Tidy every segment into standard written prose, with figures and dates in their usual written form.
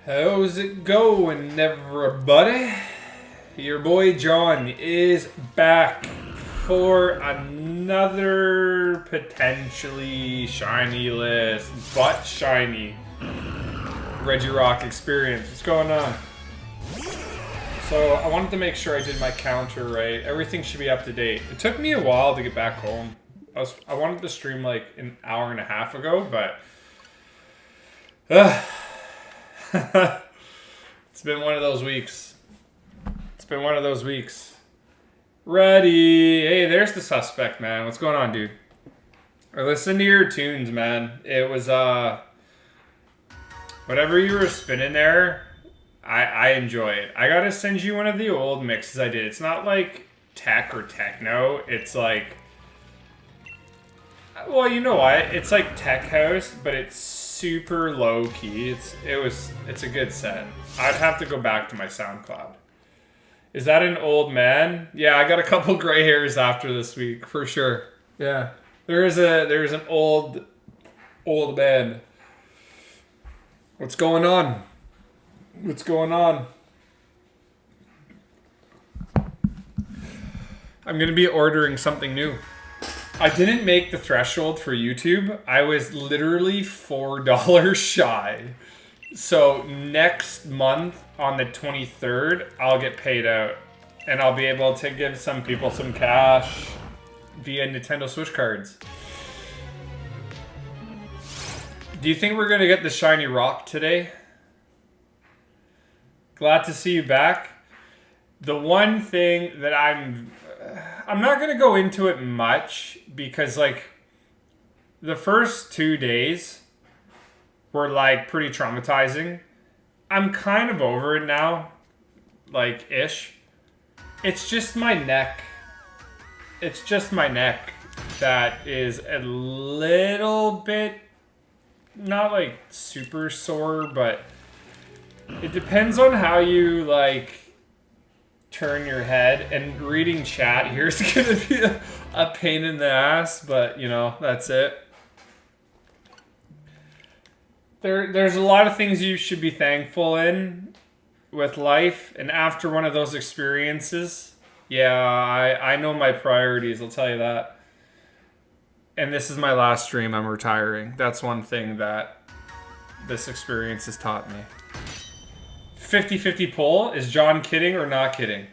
How's it going, everybody? Your boy John is back for another potentially shiny-less, but shiny Regirock experience. What's going on? So, I wanted to make sure I did my counter right. Everything should be up to date. It took me a while to get back home. I wanted to stream like an hour and a half ago, but... It's been one of those weeks. Ready. Hey, there's the suspect, man. What's going on, dude? I listened to your tunes, man. It was, whatever you were spinning there, I enjoy it. I gotta send you one of the old mixes I did. It's not like tech or techno. It's like... Well, you know what? It's like tech house, but it's super low key. It's a good set. I'd have to go back to my SoundCloud. Is that an old man? Yeah, I got a couple gray hairs after this week for sure. Yeah, there's an old man. What's going on? I'm gonna be ordering something new. I didn't make the threshold for YouTube. I was literally $4 shy. So next month on the 23rd, I'll get paid out. And I'll be able to give some people some cash via Nintendo Switch cards. Do you think we're going to get the shiny rock today? Glad to see you back. The one thing that I'm not going to go into it much because, like, the first 2 days were, like, pretty traumatizing. I'm kind of over it now, like, ish. It's just my neck. That is a little bit, not, like, super sore, but it depends on how you, like... turn your head, and reading chat here is gonna be a pain in the ass, but you know, that's it. There's a lot of things you should be thankful in with life, and after one of those experiences, yeah, I know my priorities, I'll tell you that. And this is my last stream, I'm retiring. That's one thing that this experience has taught me. 50-50 poll. Is John kidding or not kidding?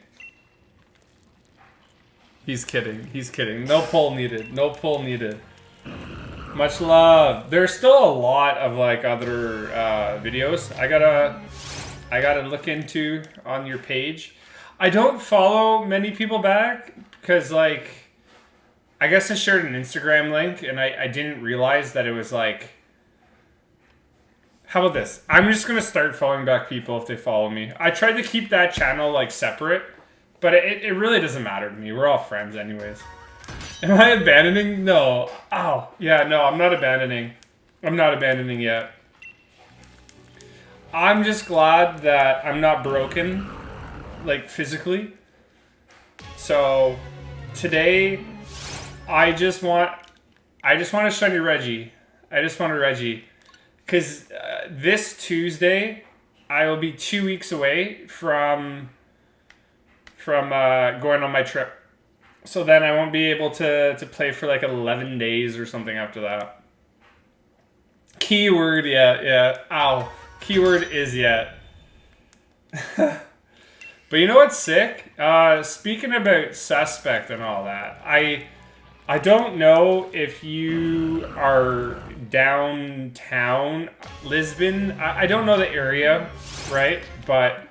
He's kidding. No poll needed. Much love. There's still a lot of like other videos I gotta look into on your page. I don't follow many people back because like I guess I shared an Instagram link and I didn't realize that it was like... How about this? I'm just going to start following back people if they follow me. I tried to keep that channel, like, separate, but it really doesn't matter to me. We're all friends anyways. Am I abandoning? No. Oh, yeah, no, I'm not abandoning. I'm not abandoning yet. I'm just glad that I'm not broken, like, physically. So, today, I just want a shiny Reggie. I just want a Reggie. Because this Tuesday, I will be 2 weeks away from going on my trip. So then I won't be able to play for like 11 days or something after that. Keyword, yeah. Ow. Keyword is yet. But you know what's sick? Speaking about suspect and all that, I don't know if you are downtown Lisbon. I don't know the area, right? But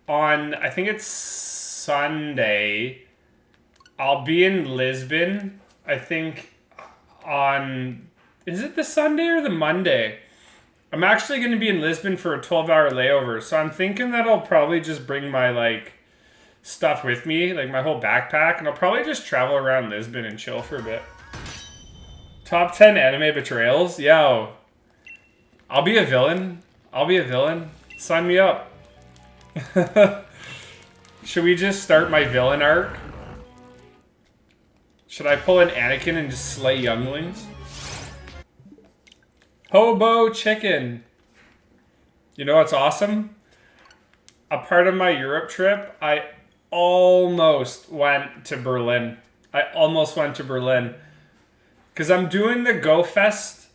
on, I think it's Sunday, I'll be in Lisbon. I think on, is it the Sunday or the Monday? I'm actually going to be in Lisbon for a 12-hour layover. So I'm thinking that I'll probably just bring my, like, stuff with me, like my whole backpack, and I'll probably just travel around Lisbon and chill for a bit. Top 10 anime betrayals? Yo. I'll be a villain. Sign me up. Should we just start my villain arc? Should I pull an Anakin and just slay younglings? Hobo chicken. You know what's awesome? A part of my Europe trip, I almost went to Berlin. Because I'm doing the Go Fest.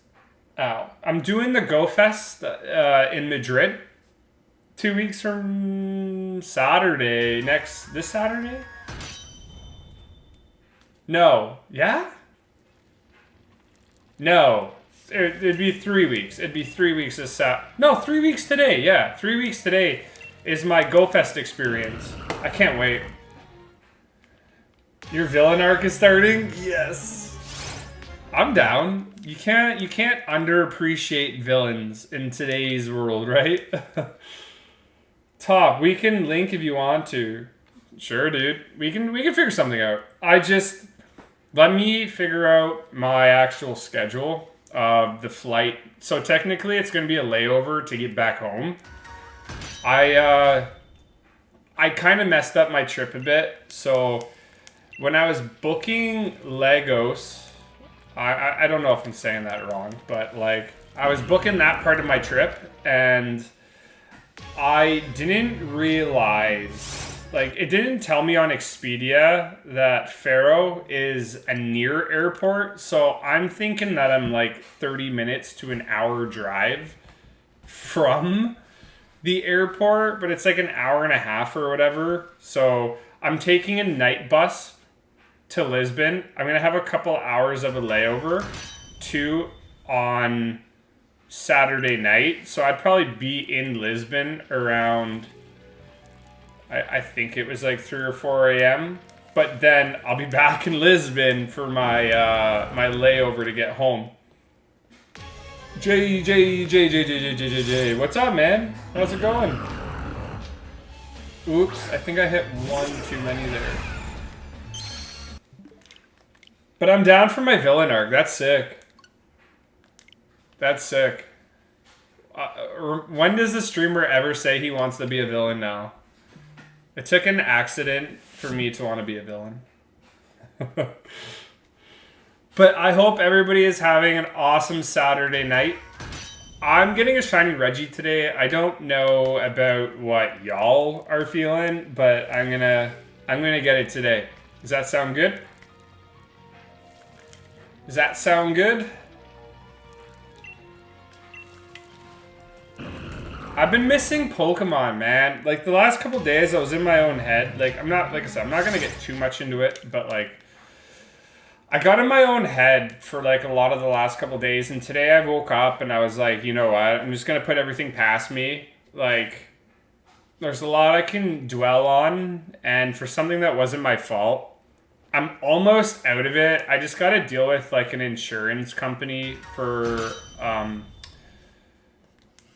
I'm doing the Go Fest in Madrid 2 weeks from Saturday. This Saturday? No. Yeah? No. It'd be 3 weeks. It'd be 3 weeks this No, 3 weeks today. Yeah, 3 weeks today is my Go Fest experience. I can't wait. Your villain arc is starting? Yes. I'm down. You can't underappreciate villains in today's world, right? Top, we can link if you want to. Sure, dude. We can figure something out. Let me figure out my actual schedule of the flight. So technically it's going to be a layover to get back home. I kind of messed up my trip a bit. So when I was booking Legos, I don't know if I'm saying that wrong, but like I was booking that part of my trip and I didn't realize, like it didn't tell me on Expedia that Faro is a near airport. So I'm thinking that I'm like 30 minutes to an hour drive from the airport, but it's like an hour and a half or whatever. So I'm taking a night bus to Lisbon. I'm going to have a couple hours of a layover on Saturday night. So I'd probably be in Lisbon around, I think it was like 3 or 4 a.m. But then I'll be back in Lisbon for my my layover to get home. J. What's up, man? How's it going? Oops, I think I hit one too many there. But I'm down for my villain arc. That's sick. That's sick. When does the streamer ever say he wants to be a villain now? It took an accident for me to want to be a villain. But I hope everybody is having an awesome Saturday night. I'm getting a shiny Reggie today. I don't know about what y'all are feeling, but I'm gonna get it today. Does that sound good? Does that sound good? I've been missing Pokemon, man. Like the last couple days I was in my own head. Like I'm not gonna get too much into it, but like I got in my own head for like a lot of the last couple days, and today I woke up and I was like, you know what? I'm just gonna put everything past me. Like there's a lot I can dwell on, and for something that wasn't my fault, I'm almost out of it. I just got to deal with like an insurance company for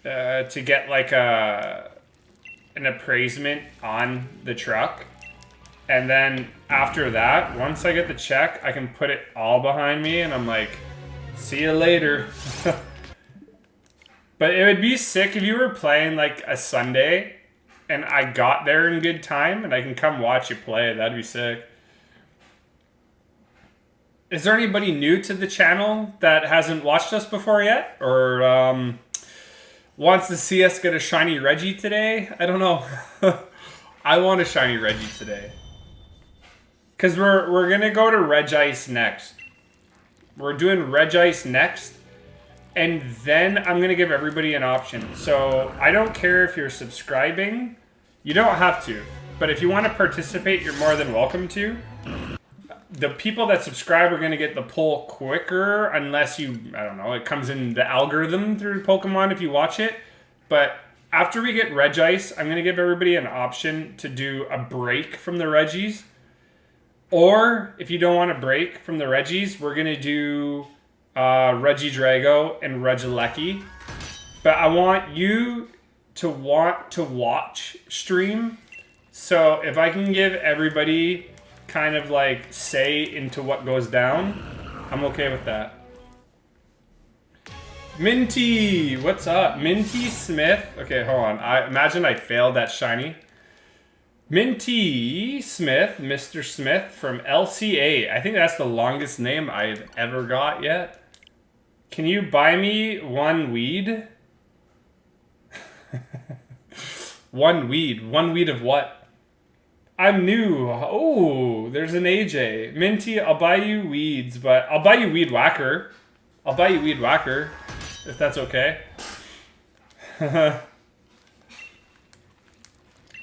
to get like an appraisement on the truck. And then after that, once I get the check, I can put it all behind me and I'm like, see you later. But it would be sick if you were playing like a Sunday and I got there in good time and I can come watch you play. That'd be sick. Is there anybody new to the channel that hasn't watched us before yet? Or wants to see us get a shiny Reggie today? I don't know. I want a shiny Reggie today. Because we're going to go to Regice next. We're doing Regice next. And then I'm going to give everybody an option. So I don't care if you're subscribing. You don't have to. But if you want to participate, you're more than welcome to. The people that subscribe are going to get the poll quicker unless you, I don't know, it comes in the algorithm through Pokemon if you watch it. But after we get Regice, I'm going to give everybody an option to do a break from the Reggies. Or if you don't want a break from the Reggies, we're going to do Regidrago and Regilecky. But I want you to want to watch stream. So if I can give everybody kind of like say into what goes down, I'm okay with that. Minty, what's up? Minty Smith. Okay, hold on. I imagine I failed that shiny. Minty Smith, Mr. Smith from LCA. I think that's the longest name I've ever got yet. Can you buy me one weed? One weed. One weed of what? I'm new. Oh, there's an AJ. Minty, I'll buy you weeds, but I'll buy you weed whacker. I'll buy you weed whacker, if that's okay.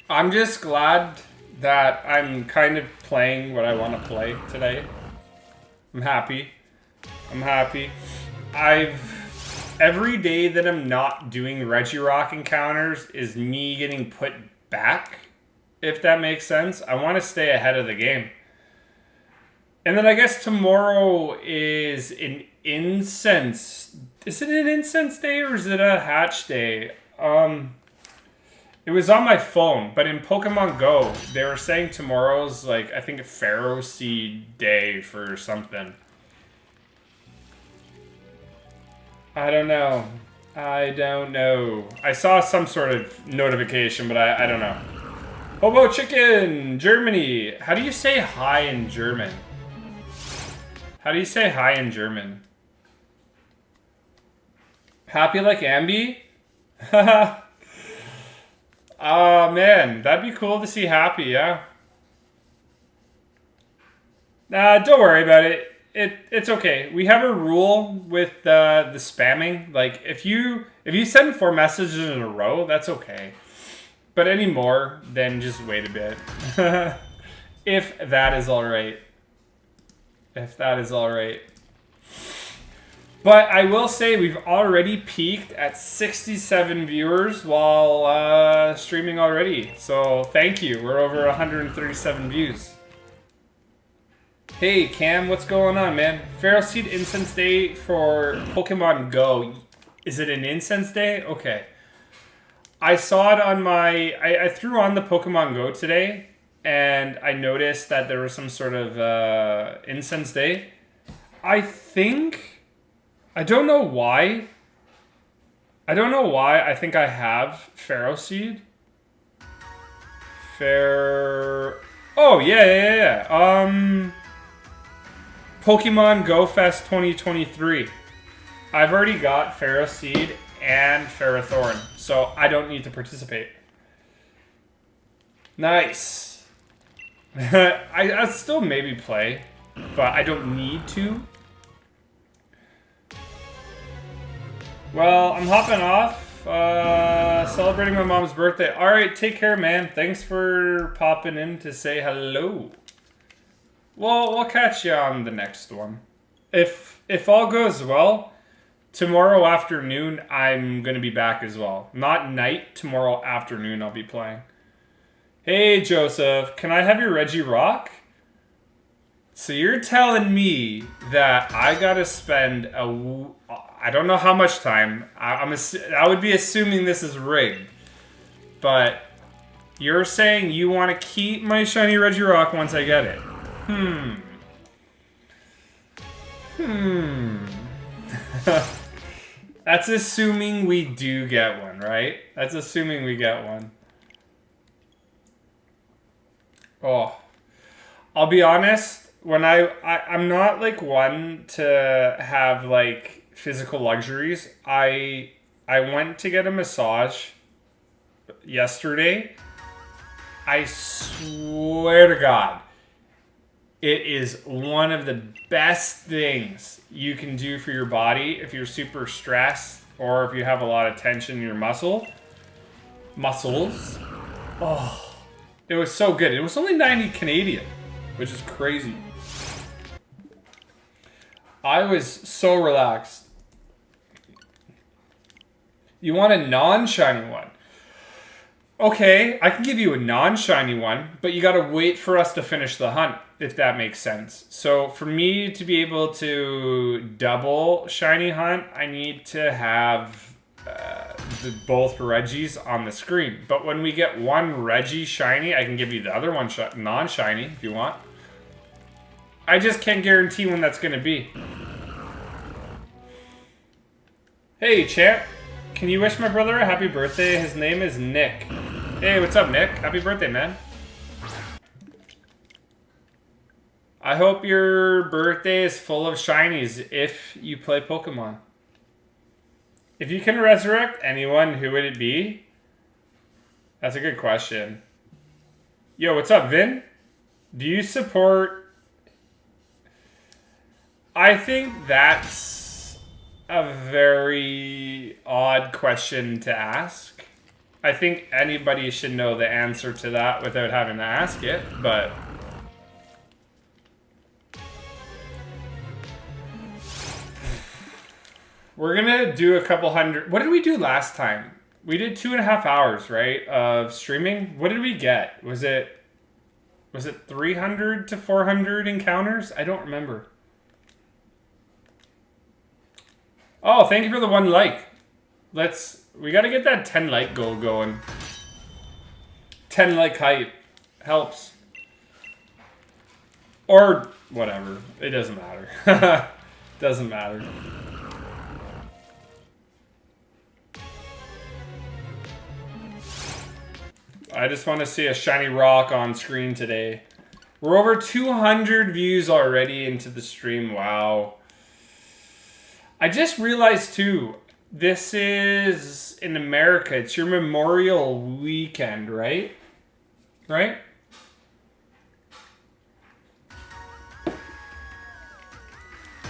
I'm just glad that I'm kind of playing what I want to play today. I'm happy. I'm happy. Every day that I'm not doing Regirock encounters is me getting put back, if that makes sense. I want to stay ahead of the game. And then I guess tomorrow is an incense. Is it an incense day or is it a hatch day? It was on my phone, but in Pokemon Go, they were saying tomorrow's like, I think a Pharaoh Seed day for something. I don't know. I don't know. I saw some sort of notification, but I don't know. Hobo Chicken, Germany. How do you say hi in German? How do you say hi in German? Happy like Ambi? Haha. Oh man, that'd be cool to see Happy, yeah. Don't worry about it. It's okay. We have a rule with the spamming. Like if you send 4 messages in a row, that's okay. But any more, then just wait a bit. If that is alright. If that is alright. But I will say we've already peaked at 67 viewers while streaming already. So thank you. We're over 137 views. Hey Cam, what's going on, man? Pharaoh Seed Incense Day for Pokemon Go. Is it an Incense Day? Okay. I saw it on my... I threw on the Pokemon Go today, and I noticed that there was some sort of Incense Day. I think... I don't know why. I don't know why I think I have Pharaoh Seed. Oh, yeah. Pokemon Go Fest 2023. I've already got Pharaoh Seed and Ferrothorn, so I don't need to participate. Nice. I'd still maybe play, but I don't need to. Well, I'm hopping off, celebrating my mom's birthday. Alright, take care, man. Thanks for popping in to say hello. Well, we'll catch you on the next one. If all goes well, tomorrow afternoon, I'm going to be back as well. Not night, tomorrow afternoon I'll be playing. Hey, Joseph, can I have your Regirock? So you're telling me that I got to spend I don't know how much time. I would be assuming this is rigged. But you're saying you want to keep my shiny Regirock once I get it. That's assuming we do get one, right? That's assuming we get one. Oh. I'll be honest, when I'm not like one to have like physical luxuries. I went to get a massage yesterday. I swear to God, it is one of the best things you can do for your body if you're super stressed or if you have a lot of tension in your muscles. Oh, it was so good. It was only 90 Canadian, which is crazy. I was so relaxed. You want a non-shiny one? Okay, I can give you a non-shiny one, but you gotta wait for us to finish the hunt, if that makes sense. So for me to be able to double shiny hunt, I need to have both Regis on the screen. But when we get one Reggie shiny, I can give you the other one non-shiny if you want. I just can't guarantee when that's gonna be. Hey, champ. Can you wish my brother a happy birthday? His name is Nick. Hey, what's up, Nick? Happy birthday, man. I hope your birthday is full of shinies if you play Pokemon. If you can resurrect anyone, who would it be? That's a good question. Yo, what's up, Vin? Do you support... I think that's a very odd question to ask. I think anybody should know the answer to that without having to ask it, but... We're gonna do a couple hundred... What did we do last time? We did 2.5 hours, right, of streaming. What did we get? Was it 300 to 400 encounters? I don't remember. Oh, thank you for the 1 like. We gotta get that 10 like goal going. 10 like hype helps. Or whatever. It doesn't matter. Doesn't matter. I just want to see a shiny rock on screen today. We're over 200 views already into the stream. Wow. I just realized too, this is in America. It's your Memorial Weekend, right? Right?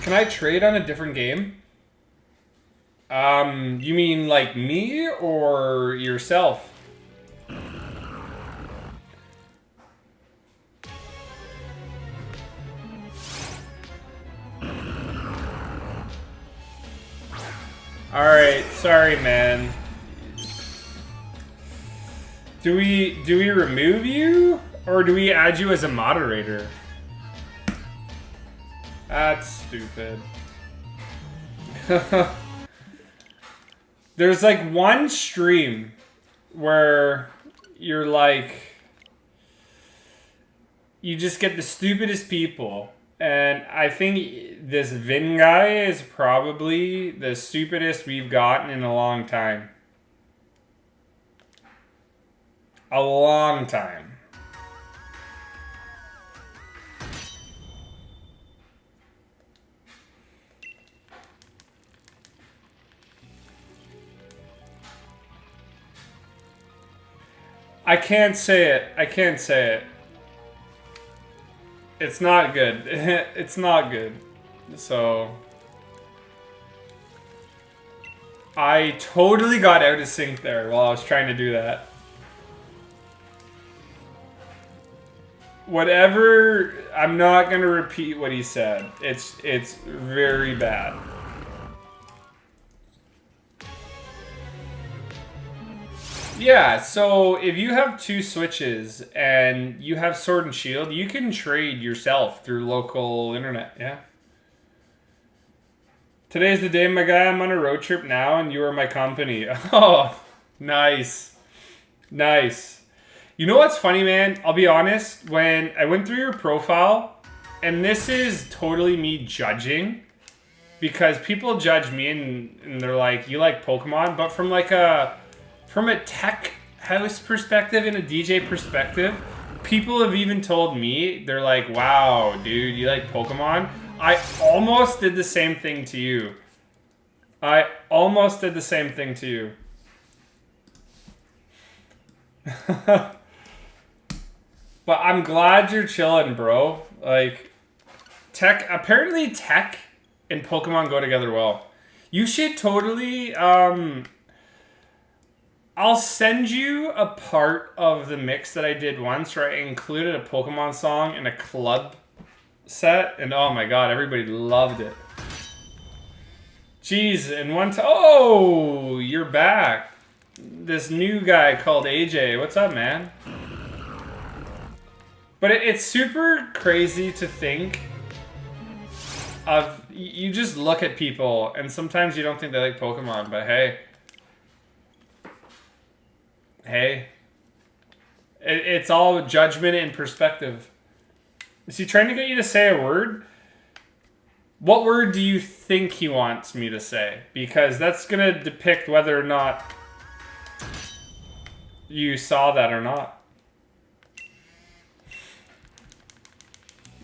Can I trade on a different game? You mean like me or yourself? Alright, sorry man. Do we remove you? Or do we add you as a moderator? That's stupid. There's like one stream where you're like... You just get the stupidest people. And I think this Vin guy is probably the stupidest we've gotten in a long time. A long time. I can't say it. I can't say it. It's not good. It's not good. So... I totally got out of sync there while I was trying to do that. Whatever... I'm not going to repeat what he said. It's very bad. Yeah, so if you have 2 Switches and you have Sword and Shield, you can trade yourself through local internet, yeah? Today's the day, my guy. I'm on a road trip now and you are my company. Oh, nice. Nice. You know what's funny, man? I'll be honest, when I went through your profile, and this is totally me judging, because people judge me and they're like, you like Pokemon, but from like from a tech house perspective and a DJ perspective, people have even told me, they're like, wow, dude, you like Pokemon? I almost did the same thing to you. I almost did the same thing to you. But I'm glad you're chilling, bro. Like, apparently tech and Pokemon go together well. You should totally, I'll send you a part of the mix that I did once where I included a Pokemon song in a club set. And oh my god, everybody loved it. Jeez, and oh, you're back. This new guy called AJ. What's up, man? But it's super crazy to think of... You just look at people and sometimes you don't think they like Pokemon, but hey... Hey, it's all judgment and perspective. Is he trying to get you to say a word? What word do you think he wants me to say? Because that's going to depict whether or not you saw that or not.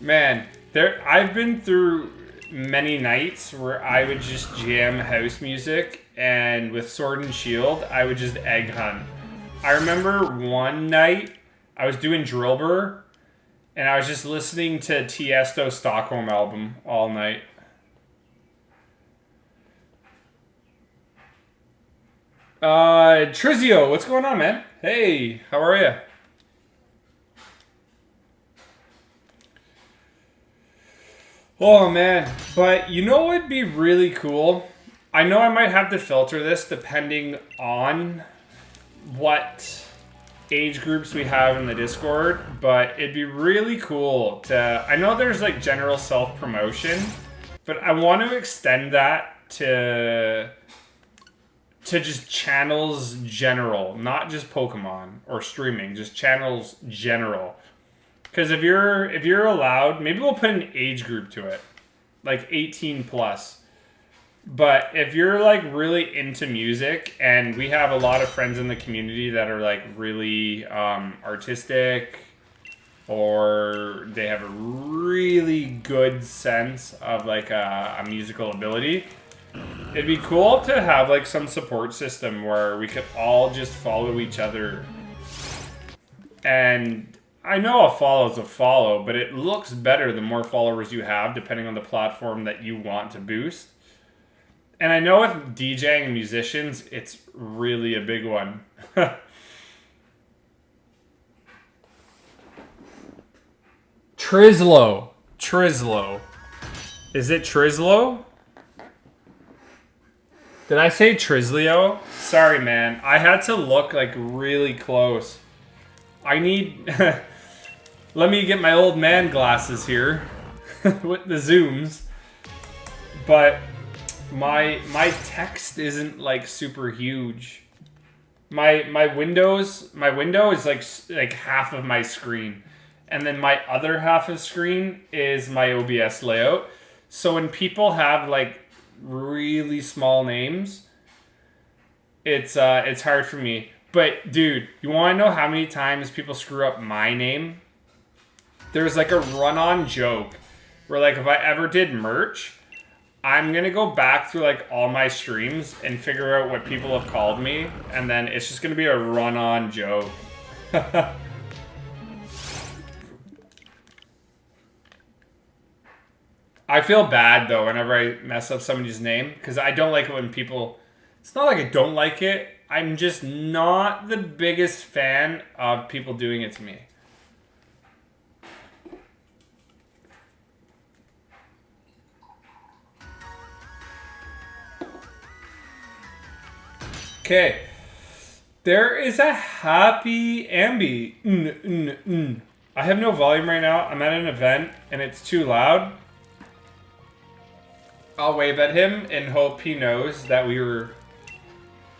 Man, I've been through many nights where I would just jam house music, and with Sword and Shield, I would just egg hunt. I remember one night I was doing Drillbur and I was just listening to Tiesto's Stockholm album all night. Trizio, what's going on, man? Hey, how are you? Oh man, but you know what would be really cool? I know I might have to filter this depending on what age groups we have in the Discord, but it'd be really cool to... I know there's like general self-promotion, but I want to extend that to just channels general, not just Pokemon or streaming, just channels general. Because if you're allowed, maybe we'll put an age group to it, like 18 plus. But if you're like really into music, and we have a lot of friends in the community that are like really artistic, or they have a really good sense of like a musical ability, it'd be cool to have like some support system where we could all just follow each other. And I know a follow is a follow, but it looks better the more followers you have, depending on the platform that you want to boost. And I know with DJing and musicians, it's really a big one. Trizlo. Is it Trizlo? Did I say Trizlio? Sorry, man. I had to look like really close. I need... Let me get my old man glasses here with the zooms. But my text isn't like super huge. My window is like half of my screen. And then my other half of screen is my OBS layout. So when people have like really small names, it's hard for me. But dude, you want to know how many times people screw up my name? There's like a run-on joke where like if I ever did merch, I'm gonna go back through like all my streams and figure out what people have called me, and then it's just gonna be a run-on joke. I feel bad though whenever I mess up somebody's name, because I don't like it when people... It's not like I don't like it. I'm just not the biggest fan of people doing it to me. Okay. There is a happy Ambi. I have no volume right now. I'm at an event and it's too loud. I'll wave at him and hope he knows that we were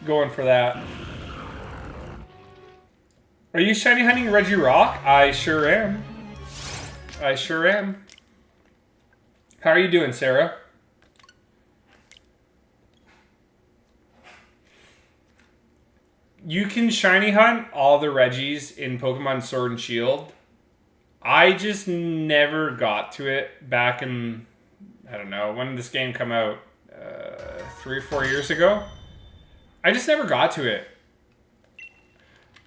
going for that. Are you shiny hunting Regirock? I sure am. I sure am. How are you doing, Sarah? You can shiny hunt all the Regis in Pokemon Sword and Shield. I just never got to it back in... I don't know, when did this game come out? 3 or 4 years ago? I just never got to it.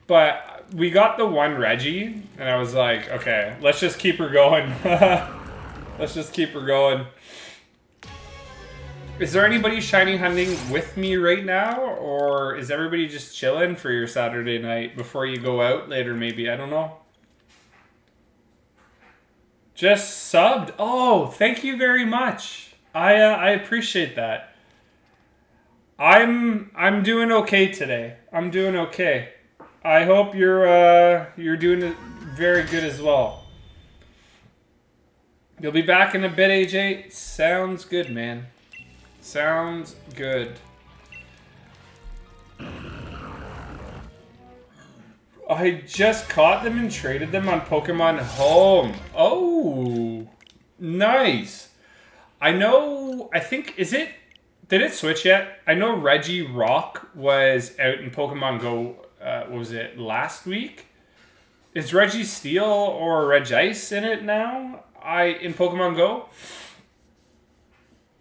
But we got the one Reggie, and I was like, okay, let's just keep her going. Let's just keep her going. Is there anybody shiny hunting with me right now? Or is everybody just chilling for your Saturday night before you go out later maybe? I don't know. Just subbed. Oh, thank you very much. I appreciate that. I'm doing okay today. I'm doing okay. I hope you're doing it very good as well. You'll be back in a bit, AJ. Sounds good, man. Sounds good. I just caught them and traded them on Pokemon Home. Oh, nice. I know, I think, did it switch yet? I know Regirock was out in Pokemon Go, what was it, last week? Is Registeel or Regice in it now? In Pokemon Go?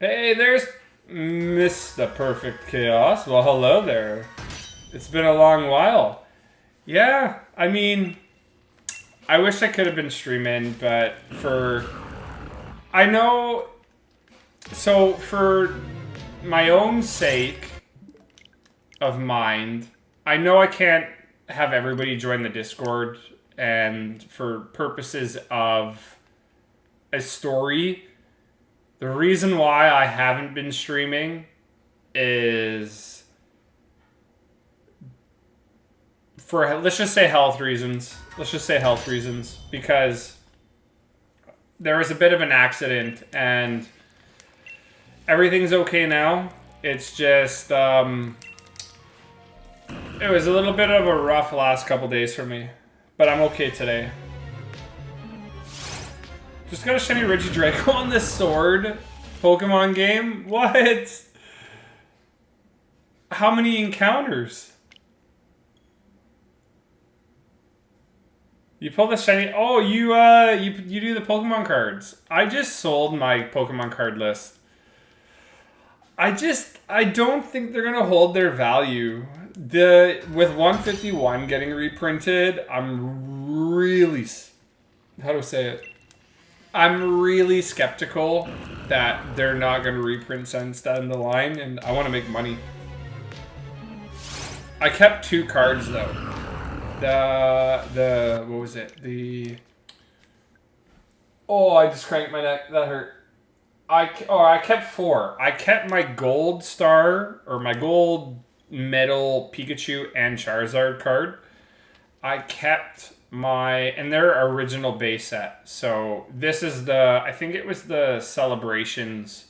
Hey, there's Mr. Perfect Chaos. Well, hello there. It's been a long while. Yeah, I mean, I wish I could have been streaming, but I know, so for my own sake of mind, I know I can't have everybody join the Discord, and for purposes of a story, the reason why I haven't been streaming is for, let's just say health reasons. Let's just say health reasons, because there was a bit of an accident and everything's okay now. It's just, it was a little bit of a rough last couple days for me, but I'm okay today. Just got a shiny Regirock on this sword Pokemon game? What? How many encounters? You pull the shiny. Oh, you do the Pokemon cards. I just sold my Pokemon card list. I don't think they're gonna hold their value. With 151 getting reprinted, I'm really, how do I say it? I'm really skeptical that they're not gonna reprint Sense down the line, and I want to make money. I kept 2 cards though. What was it? Oh, I just cranked my neck. That hurt. I kept 4. I kept my gold star, or my gold medal Pikachu and Charizard card. I kept and their original base set. So this is I think it was the Celebrations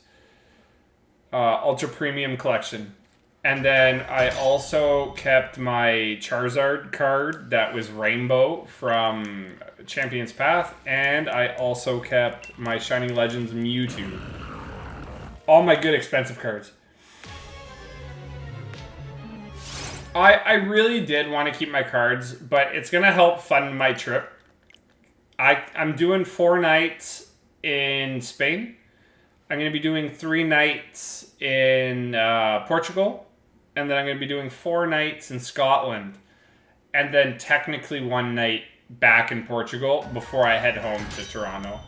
Ultra Premium Collection. And then I also kept my Charizard card that was Rainbow from Champion's Path. And I also kept my Shining Legends Mewtwo. All my good expensive cards. I really did want to keep my cards, but it's going to help fund my trip. I'm doing 4 nights in Spain. I'm going to be doing 3 nights in Portugal. And then I'm going to be doing 4 nights in Scotland. And then technically 1 night back in Portugal before I head home to Toronto.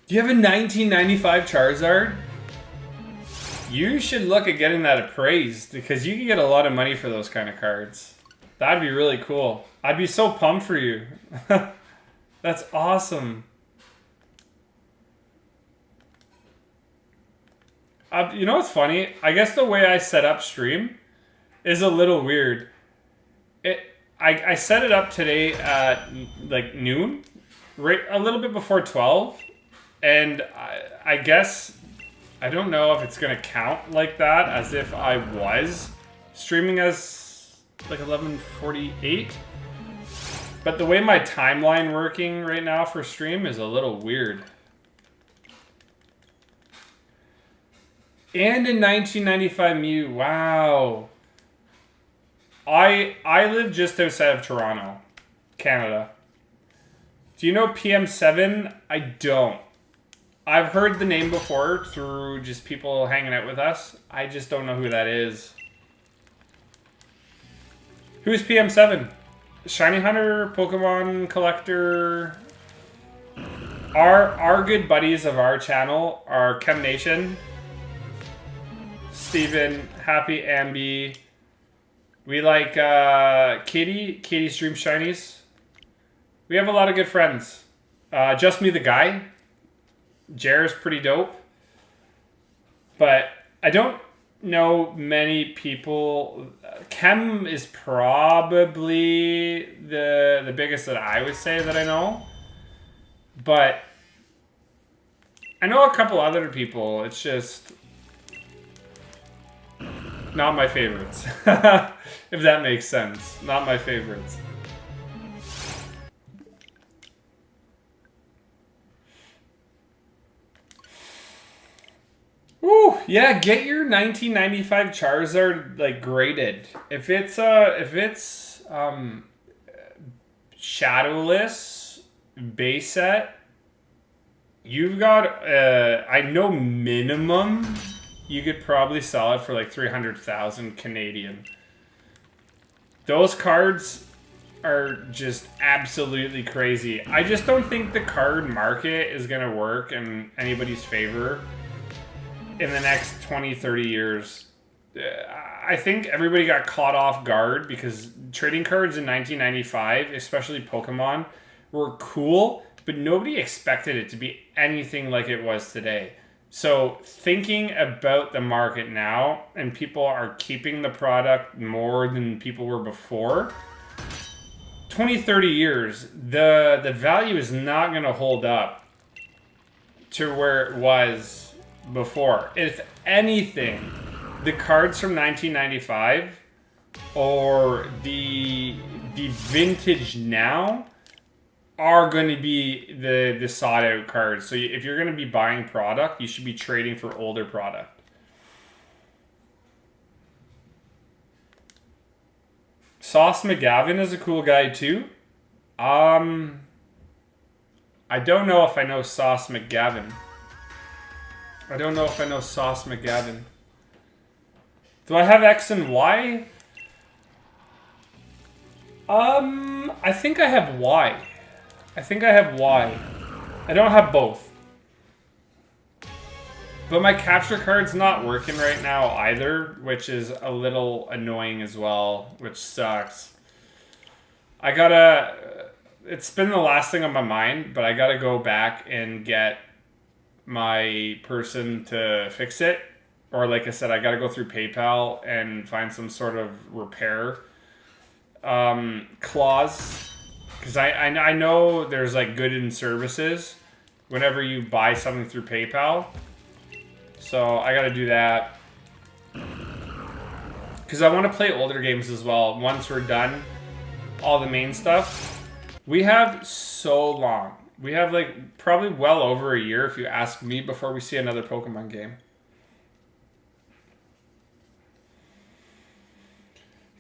Do you have a 1995 Charizard? You should look at getting that appraised, because you can get a lot of money for those kind of cards. That'd be really cool. I'd be so pumped for you. That's awesome. You know what's funny? I guess the way I set up stream is a little weird. I set it up today at like noon, right a little bit before 12. And I guess, I don't know if it's going to count like that, as if I was streaming as like 11:48. But the way my timeline working right now for stream is a little weird. And in 1995 Mew, wow. I live just outside of Toronto, Canada. Do you know PM7? I don't. I've heard the name before through just people hanging out with us. I just don't know who that is. Who's PM7? Shiny Hunter, Pokemon Collector. Our good buddies of our channel are Chem Nation, Steven, Happy Ambi. We like Katie. Katie streams shinies. We have a lot of good friends. Just Me the Guy. Jer's pretty dope. But I don't know many people. Chem is probably the biggest that I would say that I know. But I know a couple other people. It's just not my favorites. If that makes sense. Not my favorites. Woo, yeah, get your 1995 Charizard like graded. If it's shadowless base set, You've got, I know minimum, you could probably sell it for like 300,000 Canadian. Those cards are just absolutely crazy. I just don't think the card market is going to work in anybody's favor in the next 20, 30 years. I think everybody got caught off guard because trading cards in 1995, especially Pokemon, were cool, but nobody expected it to be anything like it was today. So thinking about the market now, and people are keeping the product more than people were before, 20, 30 years, the value is not going to hold up to where it was before. If anything, the cards from 1995 or the vintage now are going to be the sought out cards. So if you're going to be buying product, you should be trading for older product. Sauce McGavin is a cool guy too. I don't know if I know Sauce McGavin. Do I have X and Y? I think I have Y. I don't have both. But my capture card's not working right now either, which is a little annoying as well, which sucks. It's been the last thing on my mind, but I gotta go back and get my person to fix it. Or like I said, I gotta go through PayPal and find some sort of repair clause. Because I know there's like good in services whenever you buy something through PayPal. So I gotta do that. Because I want to play older games as well. Once we're done all the main stuff. We have so long. We have like probably well over a year if you ask me before we see another Pokemon game.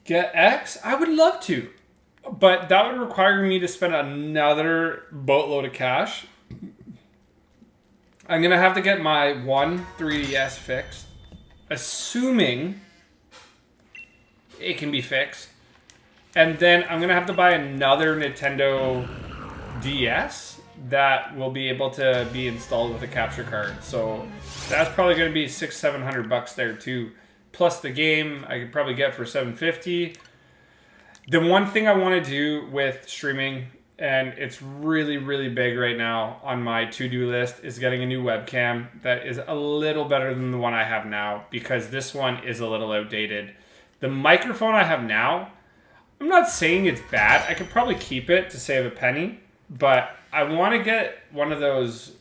Get X? I would love to. But that would require me to spend another boatload of cash. I'm going to have to get my 3DS fixed. Assuming it can be fixed. And then I'm going to have to buy another Nintendo DS that will be able to be installed with a capture card. So that's probably going to be $600-700 there too. Plus the game I could probably get for $750. The one thing I want to do with streaming, and it's really, really big right now on my to-do list, is getting a new webcam that is a little better than the one I have now, because this one is a little outdated. The microphone I have now, I'm not saying it's bad. I could probably keep it to save a penny, but I want to get one of those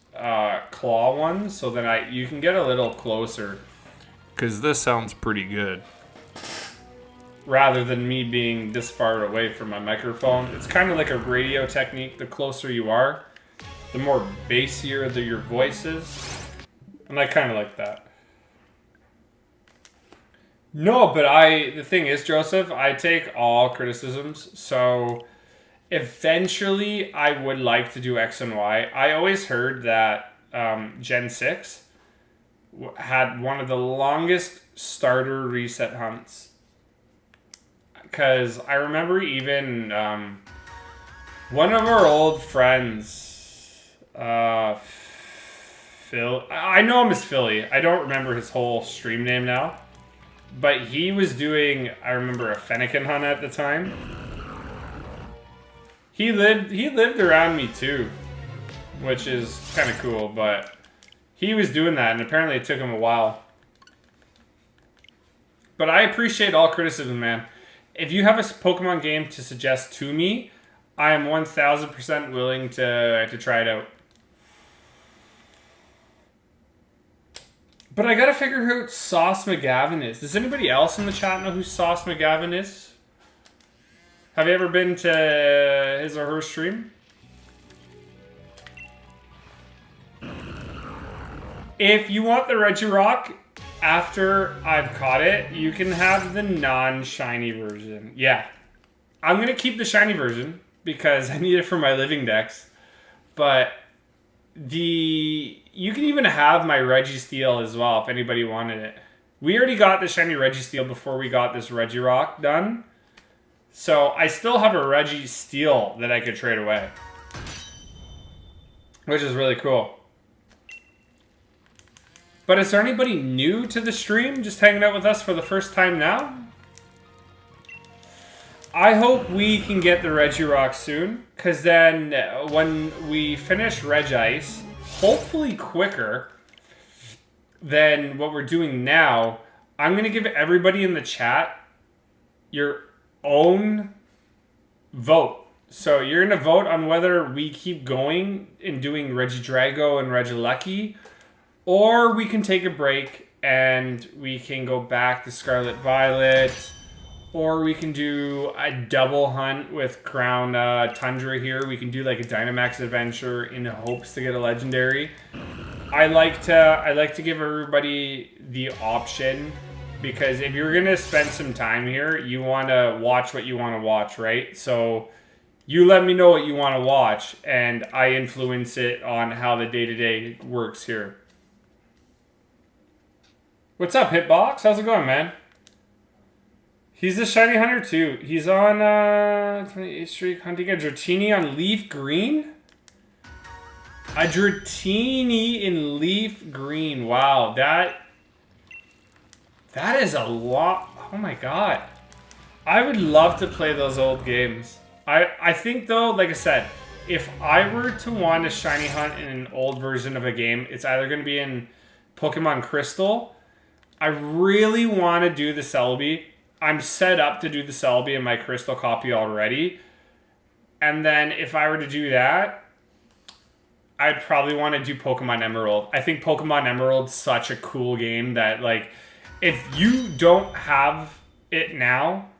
claw ones so that you can get a little closer, because this sounds pretty good. Rather than me being this far away from my microphone. It's kind of like a radio technique. The closer you are, the more bassier your voice is. And I kind of like that. No, but the thing is, Joseph, I take all criticisms. So eventually I would like to do X and Y. I always heard that Gen 6 had one of the longest starter reset hunts. Because I remember even one of our old friends, Phil. I know him as Philly. I don't remember his whole stream name now. But he was doing, I remember, a Fennekin hunt at the time. He lived around me too, which is kind of cool. But he was doing that, and apparently it took him a while. But I appreciate all criticism, man. If you have a Pokemon game to suggest to me, I am 1000% willing to try it out. But I gotta figure out who Sauce McGavin is. Does anybody else in the chat know who Sauce McGavin is? Have you ever been to his or her stream? If you want the Regirock after I've caught it, you can have the non-shiny version. Yeah. I'm going to keep the shiny version because I need it for my living decks. But You can even have my Registeel as well if anybody wanted it. We already got the shiny Registeel before we got this Regirock done. So I still have a Registeel that I could trade away. Which is really cool. But is there anybody new to the stream just hanging out with us for the first time now? I hope we can get the Regirock soon, because then when we finish Regice, hopefully quicker than what we're doing now, I'm going to give everybody in the chat your own vote. So you're going to vote on whether we keep going and doing Regidrago and Regilucky, or we can take a break and we can go back to Scarlet Violet. Or we can do a double hunt with Crown Tundra here. We can do like a Dynamax adventure in hopes to get a legendary. I like to give everybody the option, because if you're gonna spend some time here, you want to watch what you want to watch, right? So you let me know what you want to watch, and I influence it on how the day-to-day works here. What's up, Hitbox? How's it going, man? He's a shiny hunter too. He's on 28th streak hunting a Dratini on Leaf Green. A Dratini in Leaf Green. Wow, that is a lot. Oh my god. I would love to play those old games. I think though, like I said, if I were to want a shiny hunt in an old version of a game, it's either going to be in Pokemon Crystal. I really want to do the Celebi. I'm set up to do the Celebi in my Crystal copy already. And then if I were to do that, I'd probably want to do Pokemon Emerald. I think Pokemon Emerald's such a cool game that, like, if you don't have it now,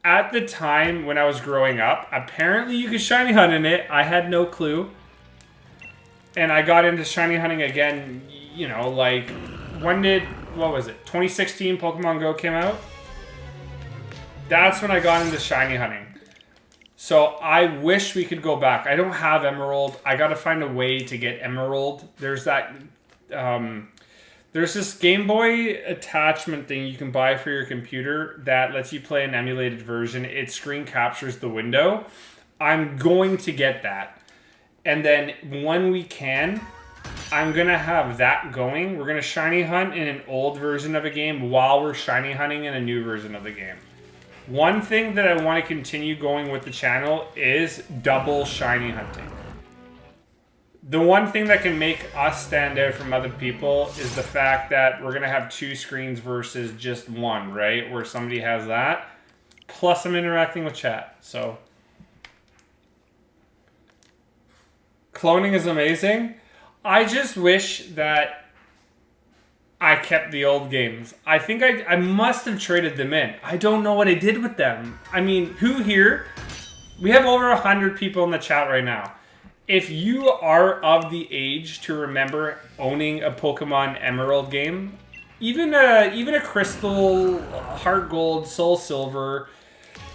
at the time when I was growing up, apparently you could shiny hunt in it. I had no clue. And I got into shiny hunting again, you know, like, what was it? 2016 Pokemon Go came out? That's when I got into shiny hunting. So I wish we could go back. I don't have Emerald. I got to find a way to get Emerald. There's that... there's this Game Boy attachment thing you can buy for your computer that lets you play an emulated version. It screen captures the window. I'm going to get that. And then when we can, I'm going to have that going. We're going to shiny hunt in an old version of a game while we're shiny hunting in a new version of the game. One thing that I want to continue going with the channel is double shiny hunting. The one thing that can make us stand out from other people is the fact that we're going to have two screens versus just one, right? Where somebody has that. Plus I'm interacting with chat, so. Cloning is amazing. I just wish that I kept the old games. I think I must have traded them in. I don't know what I did with them. I mean, who here? We have over 100 people in the chat right now. If you are of the age to remember owning a Pokemon Emerald game, even a Crystal, Heart Gold, Soul Silver,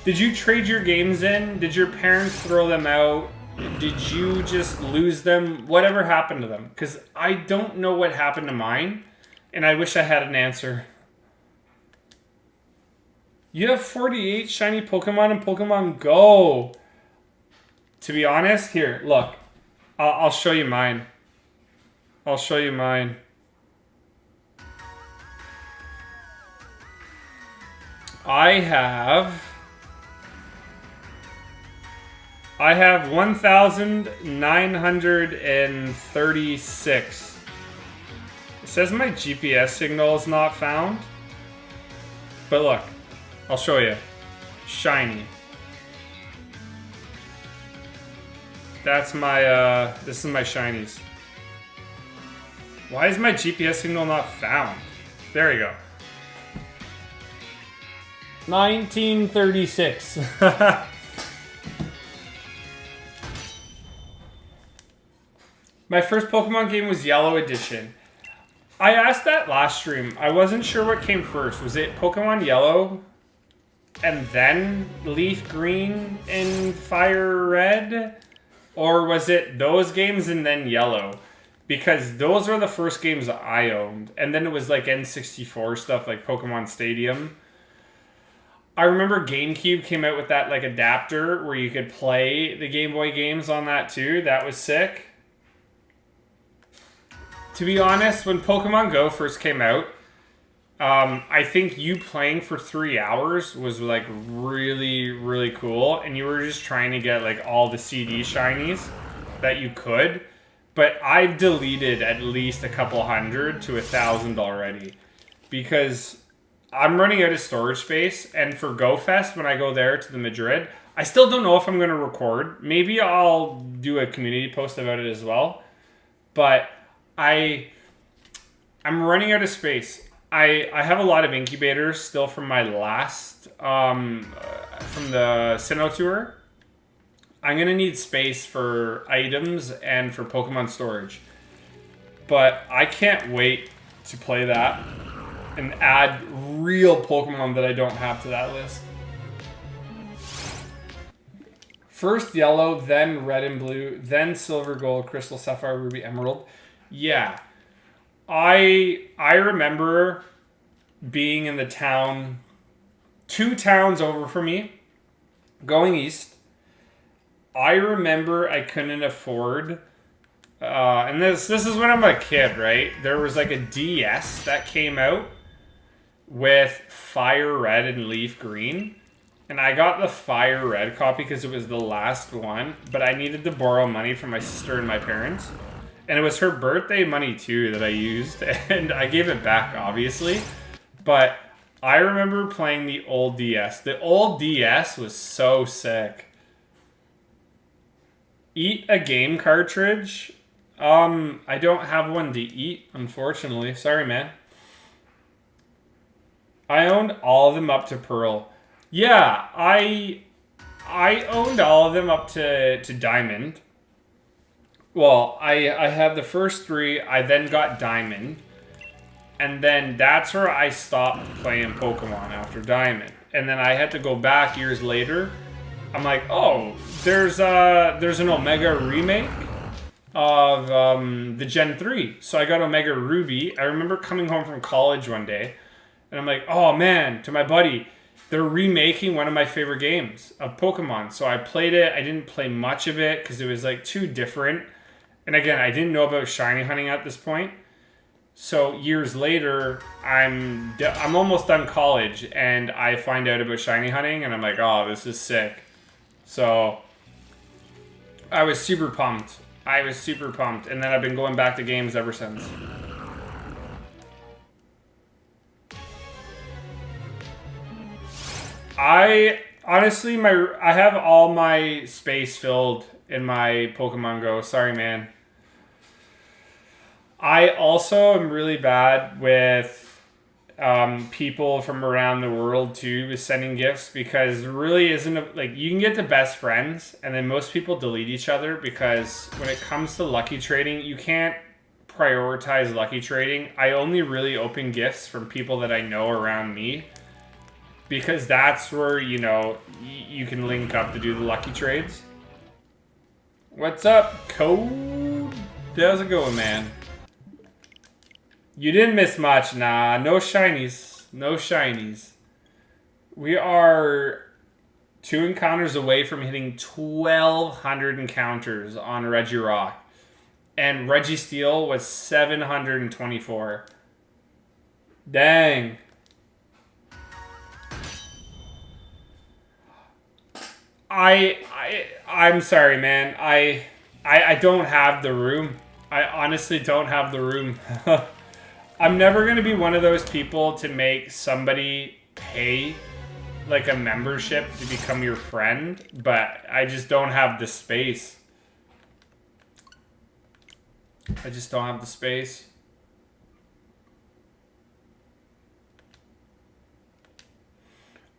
did you trade your games in? Did your parents throw them out? Did you just lose them? Whatever happened to them? Because I don't know what happened to mine. And I wish I had an answer. You have 48 shiny Pokemon in Pokemon Go. To be honest, here, look. I'll show you mine. I'll show you mine. I have 1,936. It says my GPS signal is not found. But look, I'll show you. Shiny. That's my, this is my shinies. Why is my GPS signal not found? There you go. 1936. My first Pokemon game was Yellow Edition. I asked that last stream. I wasn't sure what came first. Was it Pokemon Yellow and then Leaf Green and Fire Red? Or was it those games and then Yellow? Because those were the first games that I owned. And then it was like N64 stuff like Pokemon Stadium. I remember GameCube came out with that like adapter where you could play the Game Boy games on that too. That was sick. To be honest, when Pokemon Go first came out, I think you playing for 3 hours was like really, really cool. And you were just trying to get like all the CD shinies that you could. But I've deleted at least a couple hundred to 1,000 already. Because I'm running out of storage space. And for GoFest, when I go there to the Madrid, I still don't know if I'm going to record. Maybe I'll do a community post about it as well. But I'm running out of space. I have a lot of incubators still from my last, from the Sinnoh tour. I'm going to need space for items and for Pokemon storage. But I can't wait to play that and add real Pokemon that I don't have to that list. First Yellow, then Red and Blue, then Silver, Gold, Crystal, Sapphire, Ruby, Emerald. Yeah. I remember being in the town, 2 towns over from me, going east. I remember I couldn't afford, and this is when I'm a kid, right? There was like a DS that came out with Fire Red and Leaf Green. And I got the Fire Red copy because it was the last one. But I needed to borrow money from my sister and my parents. And it was her birthday money too that I used. And I gave it back, obviously. But I remember playing the old DS. The old DS was so sick. Eat a game cartridge? I don't have one to eat, unfortunately. Sorry, man. I owned all of them up to Pearl. Yeah, I owned all of them up to Diamond. Well, I had the first 3. I then got Diamond. And then that's where I stopped playing Pokemon after Diamond. And then I had to go back years later. I'm like, oh, there's an Omega remake of the Gen 3. So I got Omega Ruby. I remember coming home from college one day. And I'm like, oh man, to my buddy, they're remaking one of my favorite games of Pokemon. So I played it. I didn't play much of it because it was like too different. And again, I didn't know about shiny hunting at this point. So years later, I'm almost done college and I find out about shiny hunting and I'm like, oh, this is sick. So I was super pumped. And then I've been going back to games ever since. I honestly, I have all my space filled in my Pokemon Go. Sorry, man. I also am really bad with people from around the world too with sending gifts because there really isn't like you can get the best friends and then most people delete each other because when it comes to lucky trading, you can't prioritize lucky trading. I only really open gifts from people that I know around me. Because that's where, you know, you can link up to do the lucky trades. What's up, Code? How's it going, man? You didn't miss much. Nah, no shinies. No shinies. We are 2 encounters away from hitting 1,200 encounters on Regirock. And Registeel was 724. Dang. I'm sorry, man. I don't have the room. I honestly don't have the room. I'm never going to be one of those people to make somebody pay like a membership to become your friend, but I just don't have the space. I just don't have the space.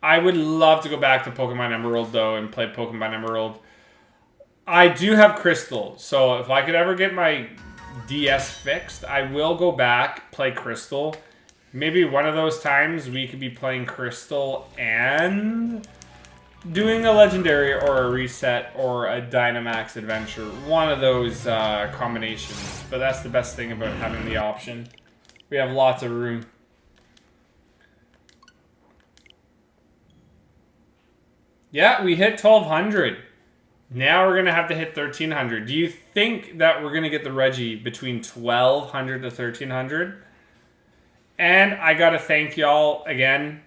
I would love to go back to Pokemon Emerald, though, and play Pokemon Emerald. I do have Crystal, so if I could ever get my DS fixed, I will go back, play Crystal. Maybe one of those times we could be playing Crystal and doing a legendary or a reset or a Dynamax adventure. One of those combinations. But that's the best thing about having the option. We have lots of room. Yeah, we hit 1,200. Now we're going to have to hit 1,300. Do you think that we're going to get the Reggie between 1,200 to 1,300? And I got to thank y'all again.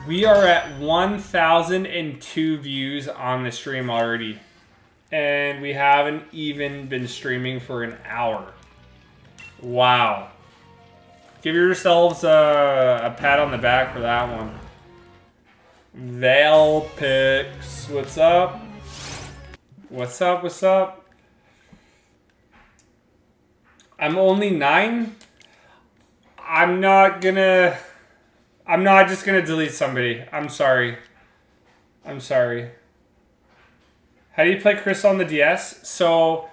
We are at 1,002 views on the stream already. And we haven't even been streaming for an hour. Wow. Give yourselves a pat on the back for that one. Valpix, what's up? What's up, what's up? I'm only 9. I'm not just gonna delete somebody. I'm sorry. I'm sorry. How do you play Crystal on the DS? So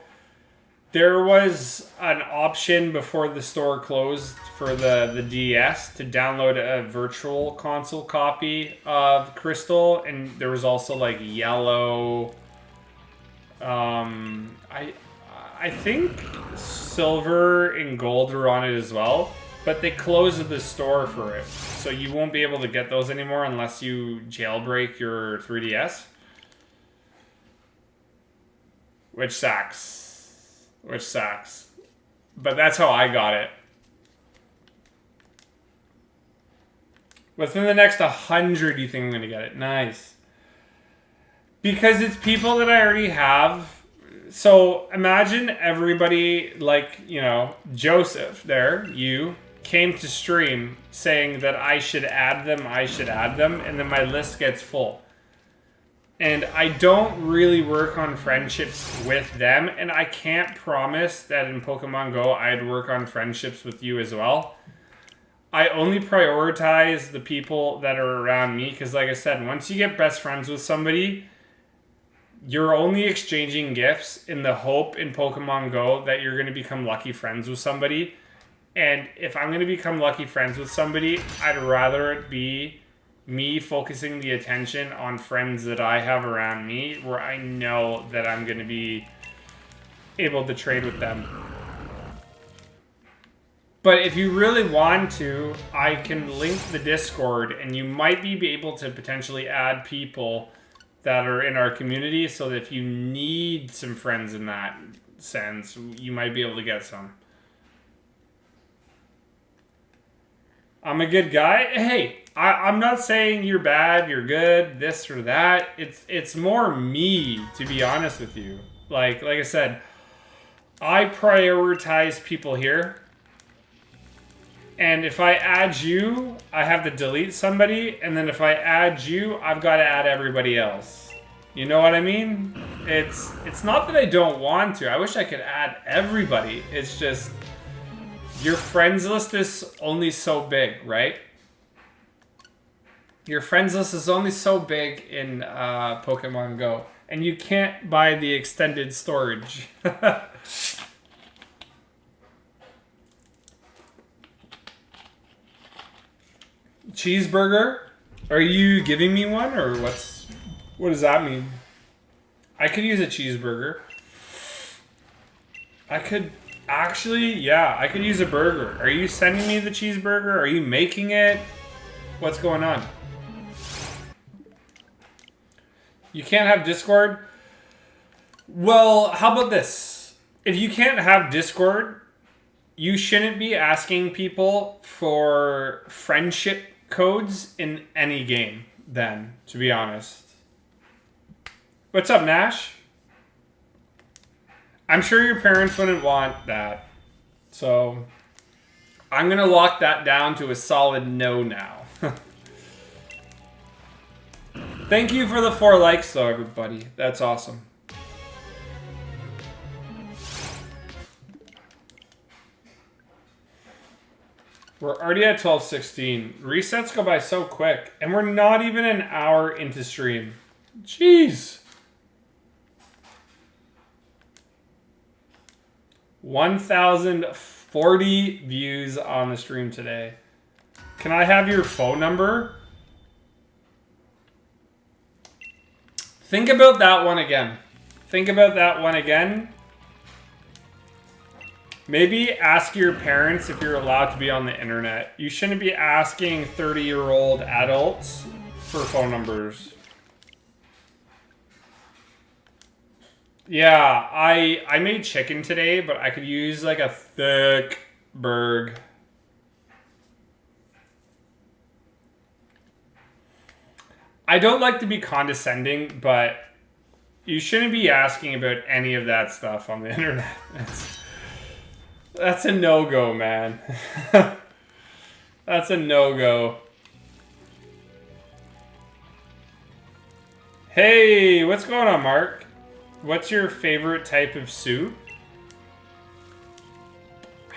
there was an option before the store closed for the DS to download a virtual console copy of Crystal, and there was also like yellow. I think silver and gold were on it as well, but they closed the store for it, so you won't be able to get those anymore unless you jailbreak your 3DS, which sucks. Which sucks. But that's how I got it. Within the next 100, you think I'm going to get it? Nice. Because it's people that I already have. So imagine everybody, like, you know, Joseph there, you, came to stream saying that I should add them, and then my list gets full. And I don't really work on friendships with them, and I can't promise that in Pokemon Go I'd work on friendships with you as well. I only prioritize the people that are around me, because like I said, once you get best friends with somebody, you're only exchanging gifts in the hope in Pokemon Go that you're going to become lucky friends with somebody. And if I'm going to become lucky friends with somebody, I'd rather it be me focusing the attention on friends that I have around me where I know that I'm going to be able to trade with them. But if you really want to, I can link the Discord, and you might be able to potentially add people that are in our community, so that if you need some friends in that sense, you might be able to get some. I'm a good guy. Hey, I'm not saying you're bad, you're good, this or that. It's more me, to be honest with you. Like I said, I prioritize people here. And if I add you, I have to delete somebody. And then if I add you, I've got to add everybody else. You know what I mean? It's not that I don't want to. I wish I could add everybody. It's just your friends list is only so big, right? Your friends list is only so big in Pokemon Go. And you can't buy the extended storage. Cheeseburger? Are you giving me one, or what does that mean? I could use a cheeseburger. I could actually, yeah, I could use a burger. Are you sending me the cheeseburger? Are you making it? What's going on? You can't have Discord? Well, how about this? If you can't have Discord, you shouldn't be asking people for friendship codes in any game, then, to be honest. What's up, Nash? I'm sure your parents wouldn't want that. So, I'm going to lock that down to a solid no now. Thank you for the 4 likes, though, everybody. That's awesome. We're already at 12:16. Resets go by so quick. And we're not even an hour into stream. Jeez. 1,040 views on the stream today. Can I have your phone number? Think about that one again. Think about that one again. Maybe ask your parents if you're allowed to be on the internet. You shouldn't be asking 30-year-old adults for phone numbers. Yeah, I made chicken today, but I could use like a thick burg. I don't like to be condescending, but you shouldn't be asking about any of that stuff on the internet. That's a no-go, man. That's a no-go. Hey, what's going on, Mark? What's your favorite type of soup?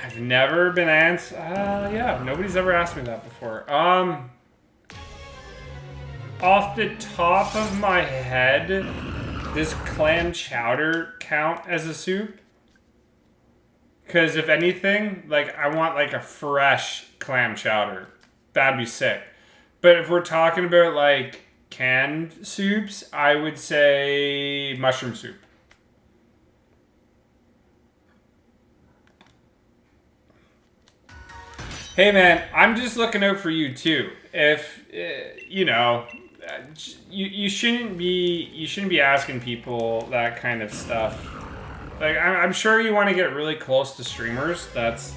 I've never been asked. Yeah, nobody's ever asked me that before. Off the top of my head, does clam chowder count as a soup? Because if anything, like, I want like a fresh clam chowder. That'd be sick. But if we're talking about like canned soups, I would say mushroom soup. Hey man, I'm just looking out for you too. If you know, you shouldn't be asking people that kind of stuff. Like, I'm sure you want to get really close to streamers. That's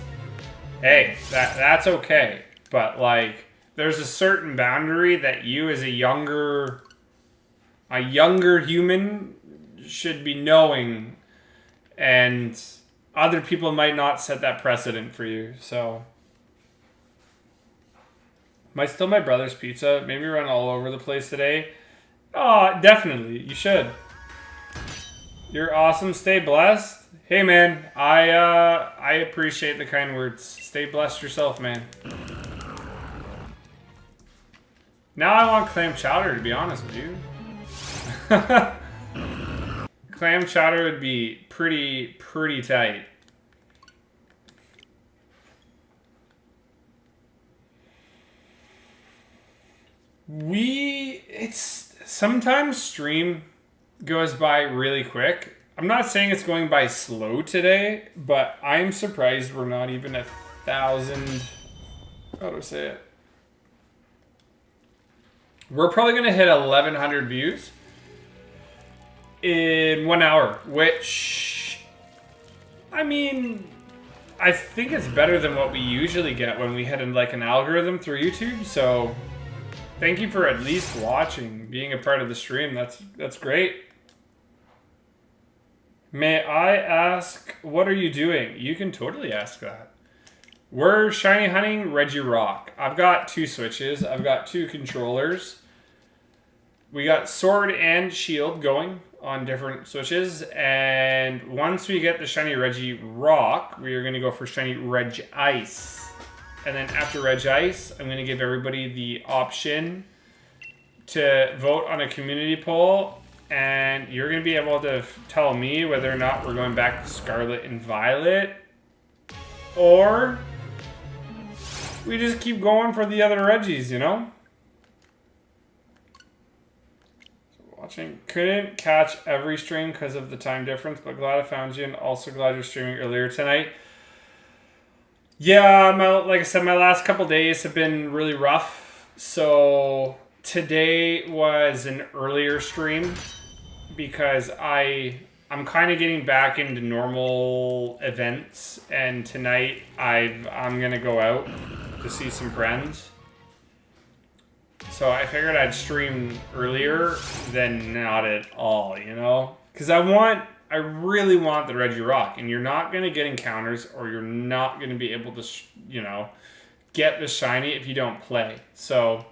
okay. But like, there's a certain boundary that you as a younger human should be knowing, and other people might not set that precedent for you. So, am I still my brother's pizza? Maybe run all over the place today. Oh, definitely. You should. You're awesome. Stay blessed. Hey, man. I appreciate the kind words. Stay blessed yourself, man. Now I want clam chowder, to be honest with you. Clam chowder would be pretty tight. Sometimes stream goes by really quick. I'm not saying it's going by slow today, but I'm surprised we're not even 1,000. How do I say it? We're probably going to hit 1,100 views in 1 hour, which, I mean, I think it's better than what we usually get when we hit like an algorithm through YouTube. So thank you for at least watching, being a part of the stream. That's great. May I ask, what are you doing? You can totally ask that. We're shiny hunting Regirock. I've got 2 switches. I've got 2 controllers. We got sword and shield going on different switches. And once we get the shiny Regirock, we are going to go for shiny Reg Ice. And then after Reg Ice, I'm going to give everybody the option to vote on a community poll. And you're going to be able to tell me whether or not we're going back to Scarlet and Violet. Or we just keep going for the other Reggies, you know? So watching. Couldn't catch every stream because of the time difference, but glad I found you, and also glad you're streaming earlier tonight. Yeah, like I said, my last couple days have been really rough. So today was an earlier stream because I'm kind of getting back into normal events, and tonight I'm gonna go out to see some friends. So I figured I'd stream earlier than not at all, you know? Because I really want the Regirock, and you're not gonna get encounters, or you're not gonna be able to, you know, get the shiny if you don't play. So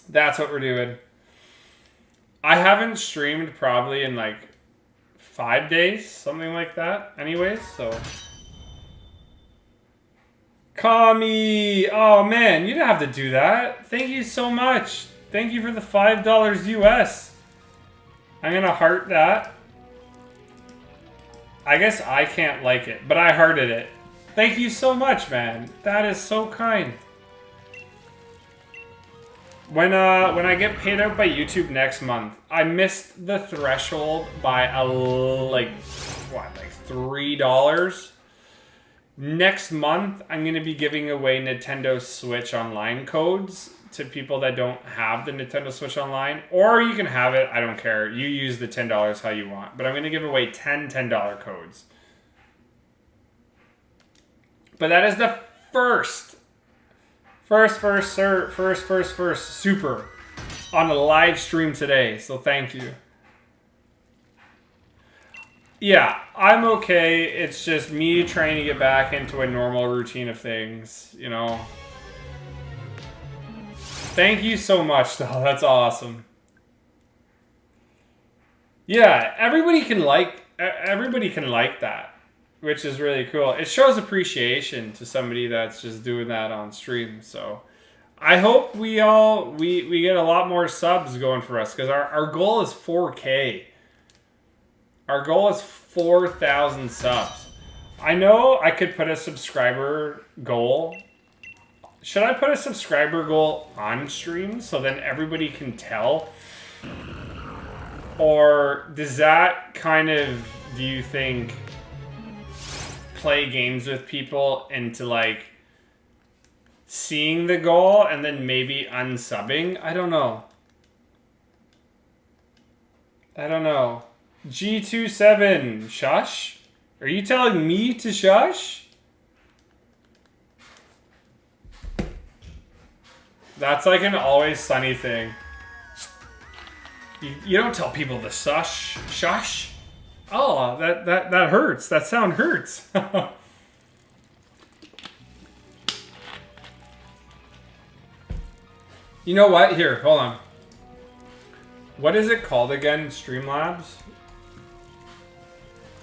that's what we're doing. I haven't streamed probably in like 5 days, something like that. Anyways, so. Kami! Oh man, you didn't have to do that. Thank you so much. Thank you for the $5 US. I'm gonna heart that. I guess I can't like it, but I hearted it. Thank you so much, man. That is so kind. When I get paid out by YouTube next month, I missed the threshold by like $3. Next month, I'm going to be giving away Nintendo Switch Online codes to people that don't have the Nintendo Switch Online. Or you can have it, I don't care. You use the $10 how you want. But I'm going to give away 10 $10 codes. But that is the first super on a live stream today. So thank you. Yeah, I'm okay. It's just me trying to get back into a normal routine of things, you know. Thank you so much, though. That's awesome. Yeah, everybody can like that, which is really cool. It shows appreciation to somebody that's just doing that on stream. So I hope we get a lot more subs going for us, because our goal is 4K. Our goal is 4,000 subs. I know I could put a subscriber goal. Should I put a subscriber goal on stream so then everybody can tell? Or does that kind of, do you think, play games with people into like seeing the goal and then maybe unsubbing? I don't know. G27, shush? Are you telling me to shush? That's like an Always Sunny thing. You don't tell people to shush. Oh, that hurts. That sound hurts. You know what? Here, hold on. What is it called again? Streamlabs?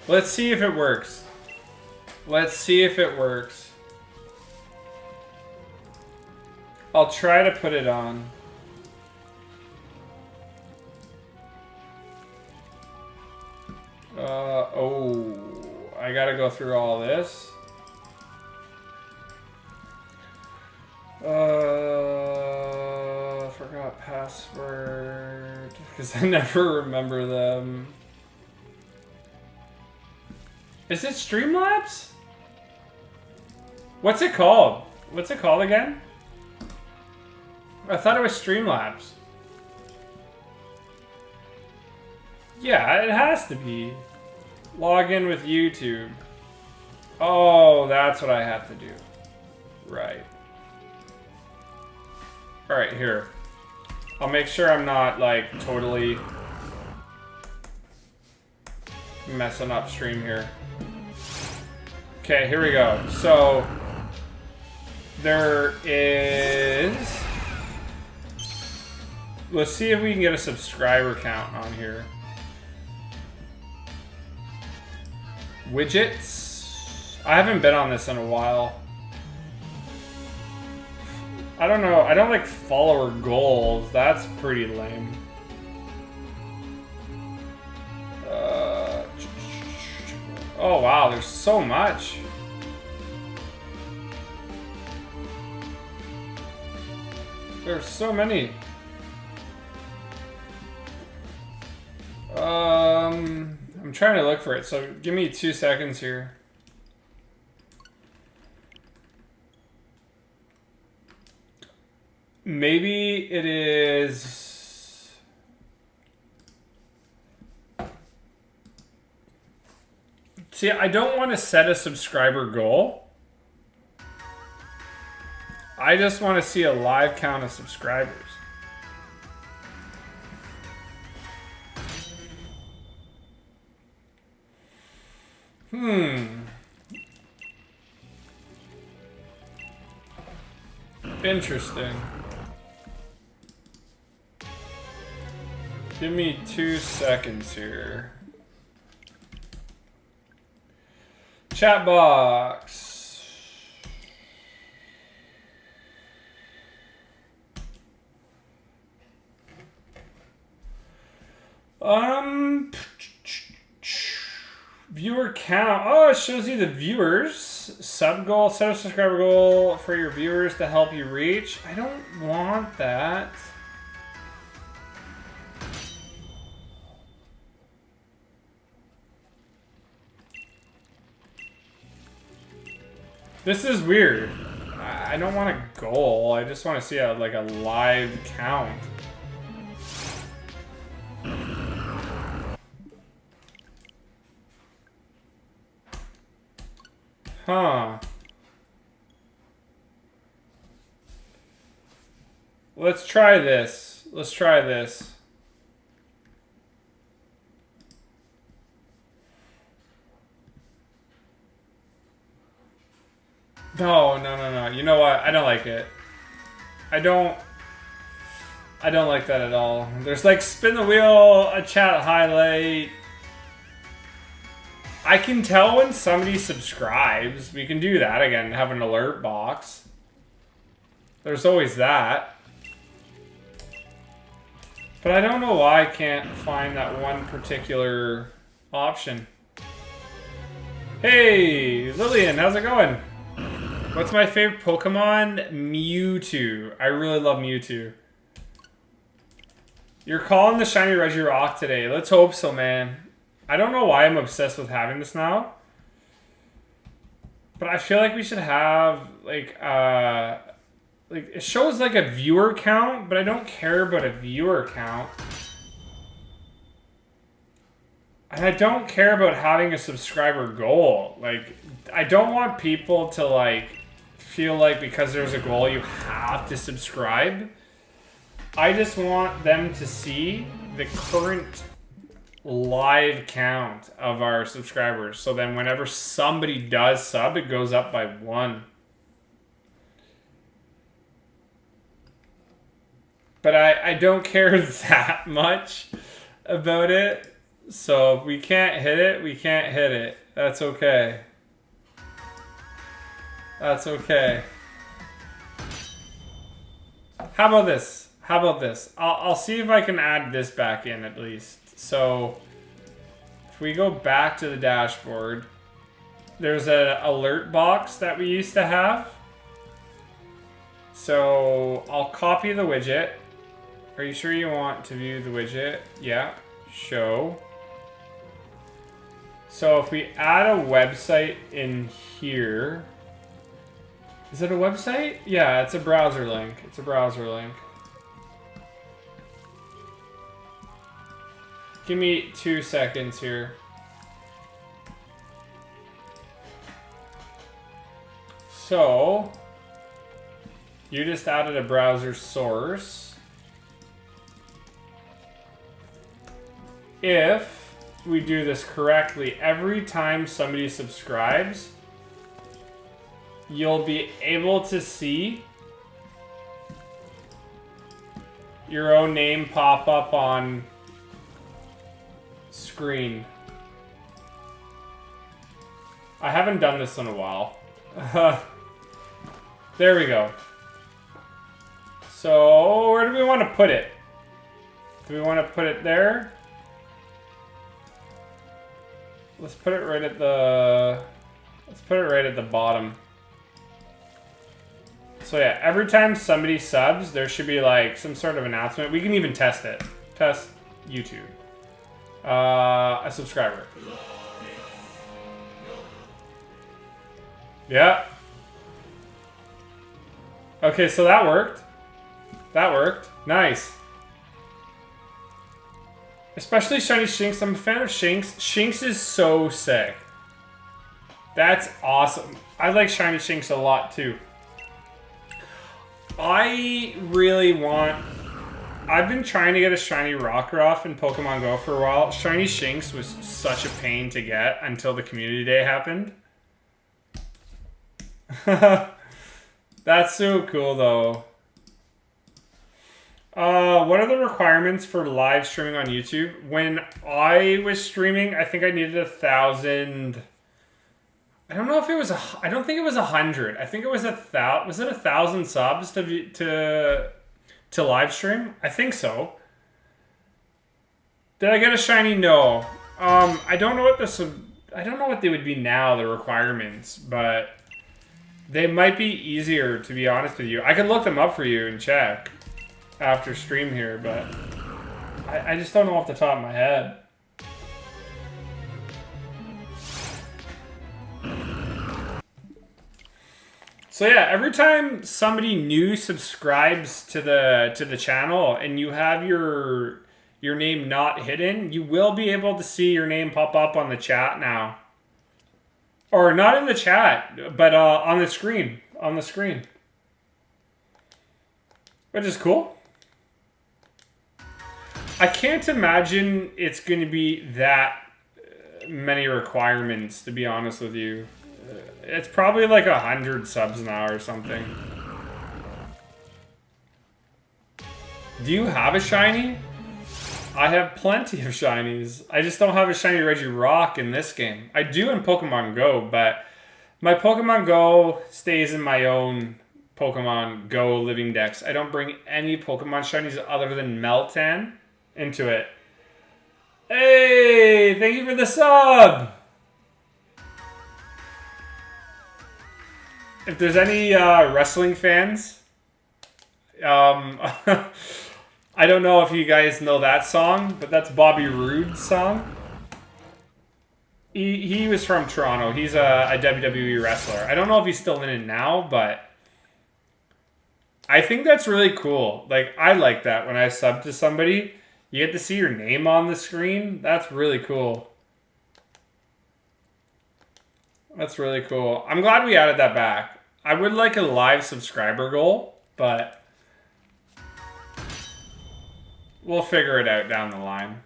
Let's see if it works. I'll try to put it on. Oh, I gotta go through all this. Forgot password, because I never remember them. Is it Streamlabs? What's it called? What's it called again? I thought it was Streamlabs. Yeah, it has to be. Log in with YouTube. Oh, that's what I have to do. Right. Alright, here. I'll make sure I'm not, like, totally messing up stream here. Okay, here we go. So, there is... Let's see if we can get a subscriber count on here. Widgets. I haven't been on this in a while. I don't know. I don't like follower goals. That's pretty lame. Oh wow, there's so much. There's so many. I'm trying to look for it, so give me 2 seconds here. Maybe it is... See, I don't want to set a subscriber goal. I just want to see a live count of subscribers. Interesting. Give me 2 seconds here. Chat box. Viewer count. Oh, it shows you the viewers. Sub goal. Set a subscriber goal for your viewers to help you reach. I don't want that. This is weird. I don't want a goal. I just want to see a live count. Huh. Let's try this. Let's try this. No. You know what? I don't like it. I don't like that at all. There's like spin the wheel, a chat highlight. I can tell when somebody subscribes. We can do that again, have an alert box. There's always that. But I don't know why I can't find that one particular option. Hey, Lillian, how's it going? What's my favorite Pokemon? Mewtwo. I really love Mewtwo. You're calling the shiny Regirock today. Let's hope so, man. I don't know why I'm obsessed with having this now. But I feel like we should have, like it shows like a viewer count, but I don't care about a viewer count. And I don't care about having a subscriber goal. Like, I don't want people to, like, feel like because there's a goal you have to subscribe. I just want them to see the current live count of our subscribers. So then whenever somebody does sub, it goes up by 1. But I don't care that much about it. So if we can't hit it, we can't hit it. That's okay. That's okay. How about this? How about this? I'll see if I can add this back in at least. So if we go back to the dashboard, there's an alert box that we used to have. So I'll copy the widget. Are you sure you want to view the widget? Yeah. Show. So if we add a website in here, is it a website? Yeah, it's a browser link. It's a browser link. Give me 2 seconds here. So, you just added a browser source. If we do this correctly, every time somebody subscribes, you'll be able to see your own name pop up on screen. I haven't done this in a while. There we go. So, where do we want to put it? Do we want to put it there? Let's put it right at the... Let's put it right at the bottom. So yeah, every time somebody subs, there should be like some sort of announcement. We can even test it. Test YouTube. A subscriber. Yeah. Okay, so that worked. That worked. Nice. Especially Shiny Shinx. I'm a fan of Shinx. Shinx is so sick. That's awesome. I like Shiny Shinx a lot too. I really want... I've been trying to get a Shiny Rockruff in Pokemon Go for a while. Shiny Shinx was such a pain to get until the community day happened. That's so cool though. What are the requirements for live streaming on YouTube? When I was streaming, I think I needed 1,000... I don't know if it was I don't think it was 100. I think it was 1,000. Was it 1,000 subs to live stream? I think so. Did I get a shiny? No. I don't know what the I don't know what they would be now, the requirements, but they might be easier, to be honest with you. I could look them up for you and check after stream here, but I just don't know off the top of my head. So yeah, every time somebody new subscribes to the channel and you have your name not hidden, you will be able to see your name pop up on the chat now. Or not in the chat, but on the screen. On the screen. Which is cool. I can't imagine it's going to be that many requirements, to be honest with you. It's probably like 100 subs now or something. Do you have a shiny? I have plenty of shinies. I just don't have a shiny Regirock in this game. I do in Pokemon Go, but my Pokemon Go stays in my own Pokemon Go living dex. I don't bring any Pokemon shinies other than Meltan into it. Hey, thank you for the sub! If there's any wrestling fans, I don't know if you guys know that song, but that's Bobby Roode's song. He was from Toronto. He's a WWE wrestler. I don't know if he's still in it now, but I think that's really cool. Like, I like that when I sub to somebody. You get to see your name on the screen. That's really cool. That's really cool. I'm glad we added that back. I would like a live subscriber goal, but we'll figure it out down the line.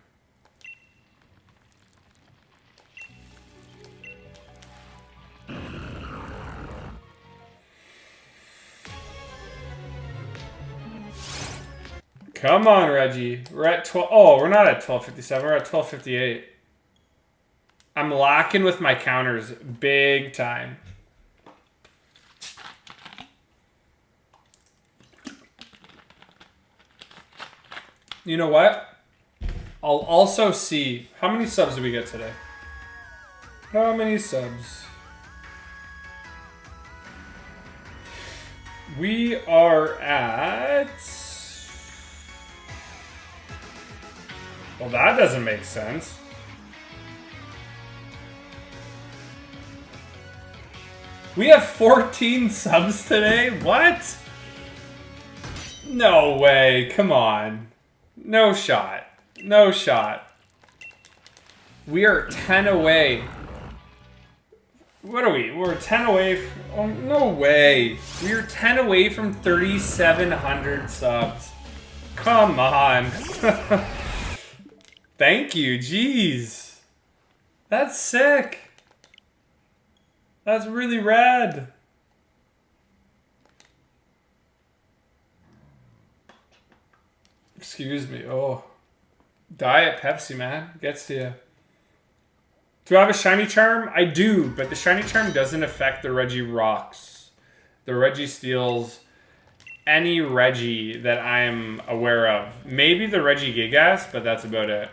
Come on, Reggie. We're at 12. Oh, we're not at 12:57. We're at 12:58. I'm lacking with my counters big time. You know what? I'll also see. How many subs did we get today? How many subs? We are at... Well, that doesn't make sense. We have 14 subs today? What? No way. Come on. No shot. No shot. We are 10 away. What are we? We're 10 away. Oh, no way. We are 10 away from 3,700 subs. Come on. Thank you. Jeez. That's sick. That's really rad. Excuse me. Oh. Diet Pepsi, man. Gets to you. Do I have a shiny charm? I do, but the shiny charm doesn't affect the Regirocks. The Registeals, any Reggie that I'm aware of. Maybe the Regigigas, but that's about it.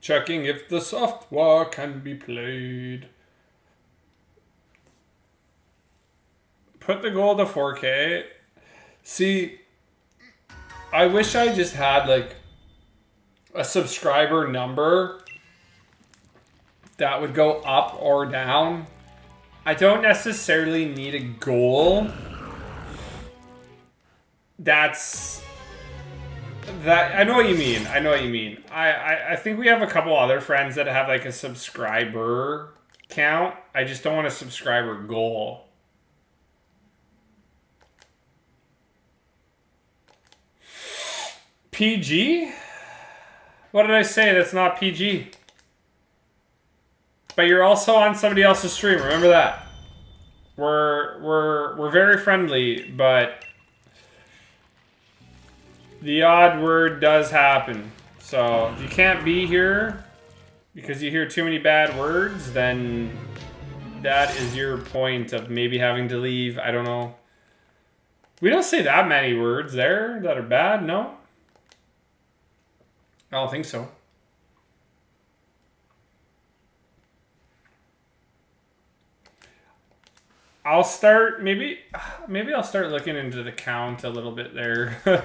Checking if the software can be played. Put the goal to 4K. See, I wish I just had like a subscriber number that would go up or down. I don't necessarily need a goal. I know what you mean. I know what you mean. I think we have a couple other friends that have like a subscriber count. I just don't want a subscriber goal. PG? What did I say? That's not PG. But you're also on somebody else's stream. Remember that. We're very friendly, but the odd word does happen. So if you can't be here because you hear too many bad words, then that is your point of maybe having to leave. I don't know. We don't say that many words there that are bad, no? I don't think so. I'll start, maybe I'll start looking into the count a little bit there.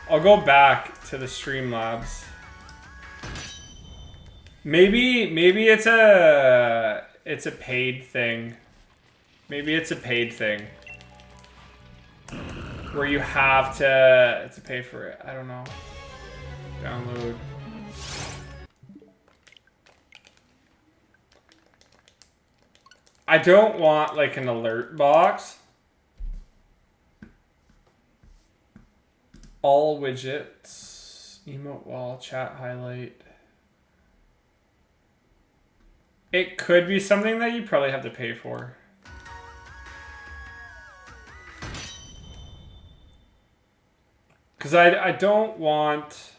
I'll go back to the Streamlabs. Maybe it's a paid thing. Maybe it's a paid thing. Where you have to pay for it. I don't know. Download. I don't want like an alert box. All widgets. Emote wall, chat highlight. It could be something that you probably have to pay for. Because I don't want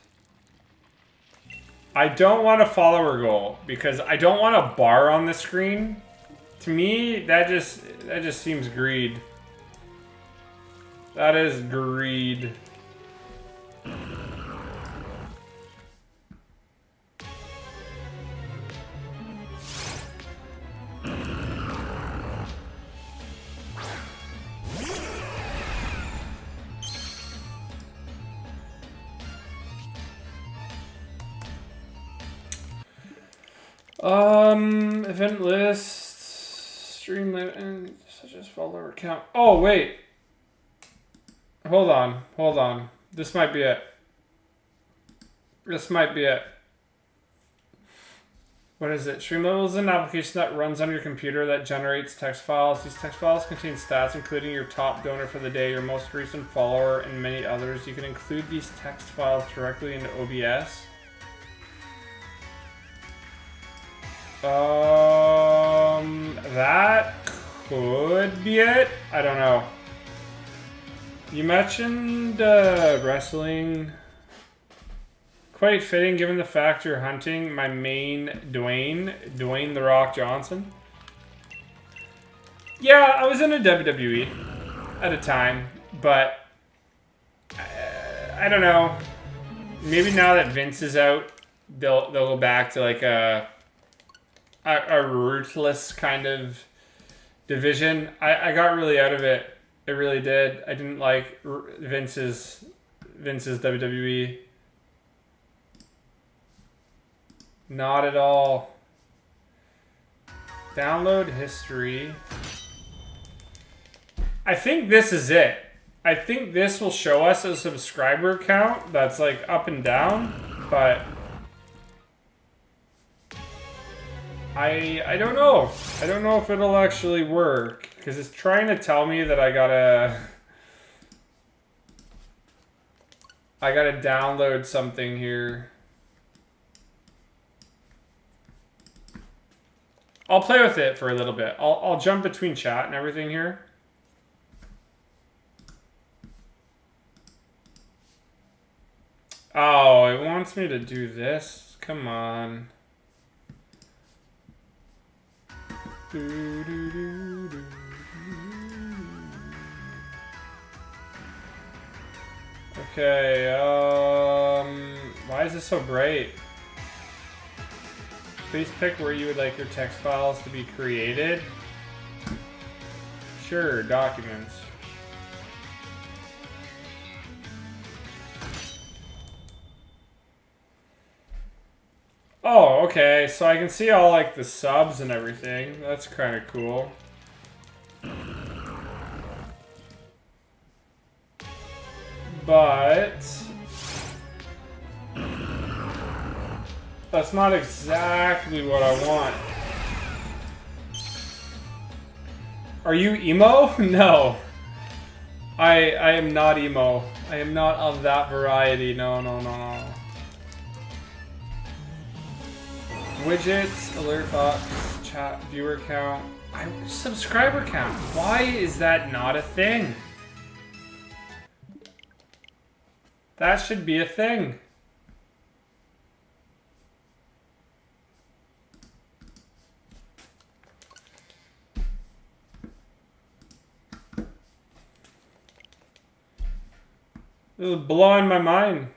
a follower goal because I don't want a bar on the screen. To me, that just seems greed. That is greed. Event list, stream and such as follower count. Oh wait, hold on. This might be it. What is it? Streamlabs is an application that runs on your computer that generates text files. These text files contain stats, including your top donor for the day, your most recent follower, and many others. You can include these text files directly into OBS. That could be it. I don't know. You mentioned wrestling. Quite fitting given the fact you're hunting my main Dwayne The Rock Johnson. Yeah, I was in a WWE at a time, but I don't know. Maybe now that Vince is out, they'll go back to like a ruthless kind of division. I got really out of it. I really did. I didn't like Vince's WWE. Not at all. Download history. I think this is it. I think this will show us a subscriber count that's like up and down, but I don't know. I don't know if it'll actually work because it's trying to tell me that I gotta download something here. I'll play with it for a little bit. I'll jump between chat and everything here. Oh, it wants me to do this? Come on. Okay, why is this so bright? Please pick where you would like your text files to be created. Sure, documents. Oh, okay, so I can see all like the subs and everything. That's kind of cool. But that's not exactly what I want. Are you emo? No. I am not emo. I am not of that variety. No. Widgets, alert box, chat, viewer count, subscriber count. Why is that not a thing? That should be a thing. This is blowing my mind.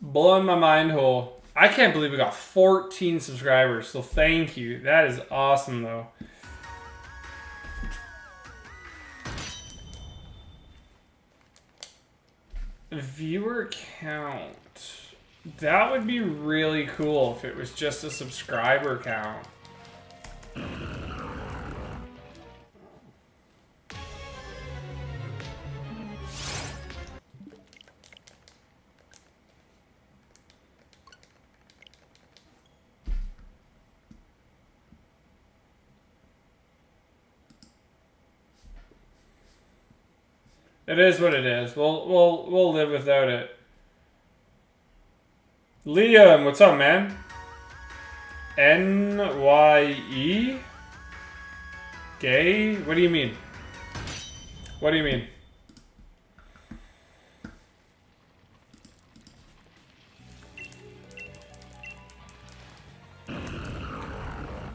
Blowing my mind hole. I can't believe we got 14 subscribers, so thank you. That is awesome, though. Viewer count. That would be really cool if it was just a subscriber count. It is what it is. We'll live without it. Liam, what's up, man? NYE? Gay? What do you mean? What do you mean?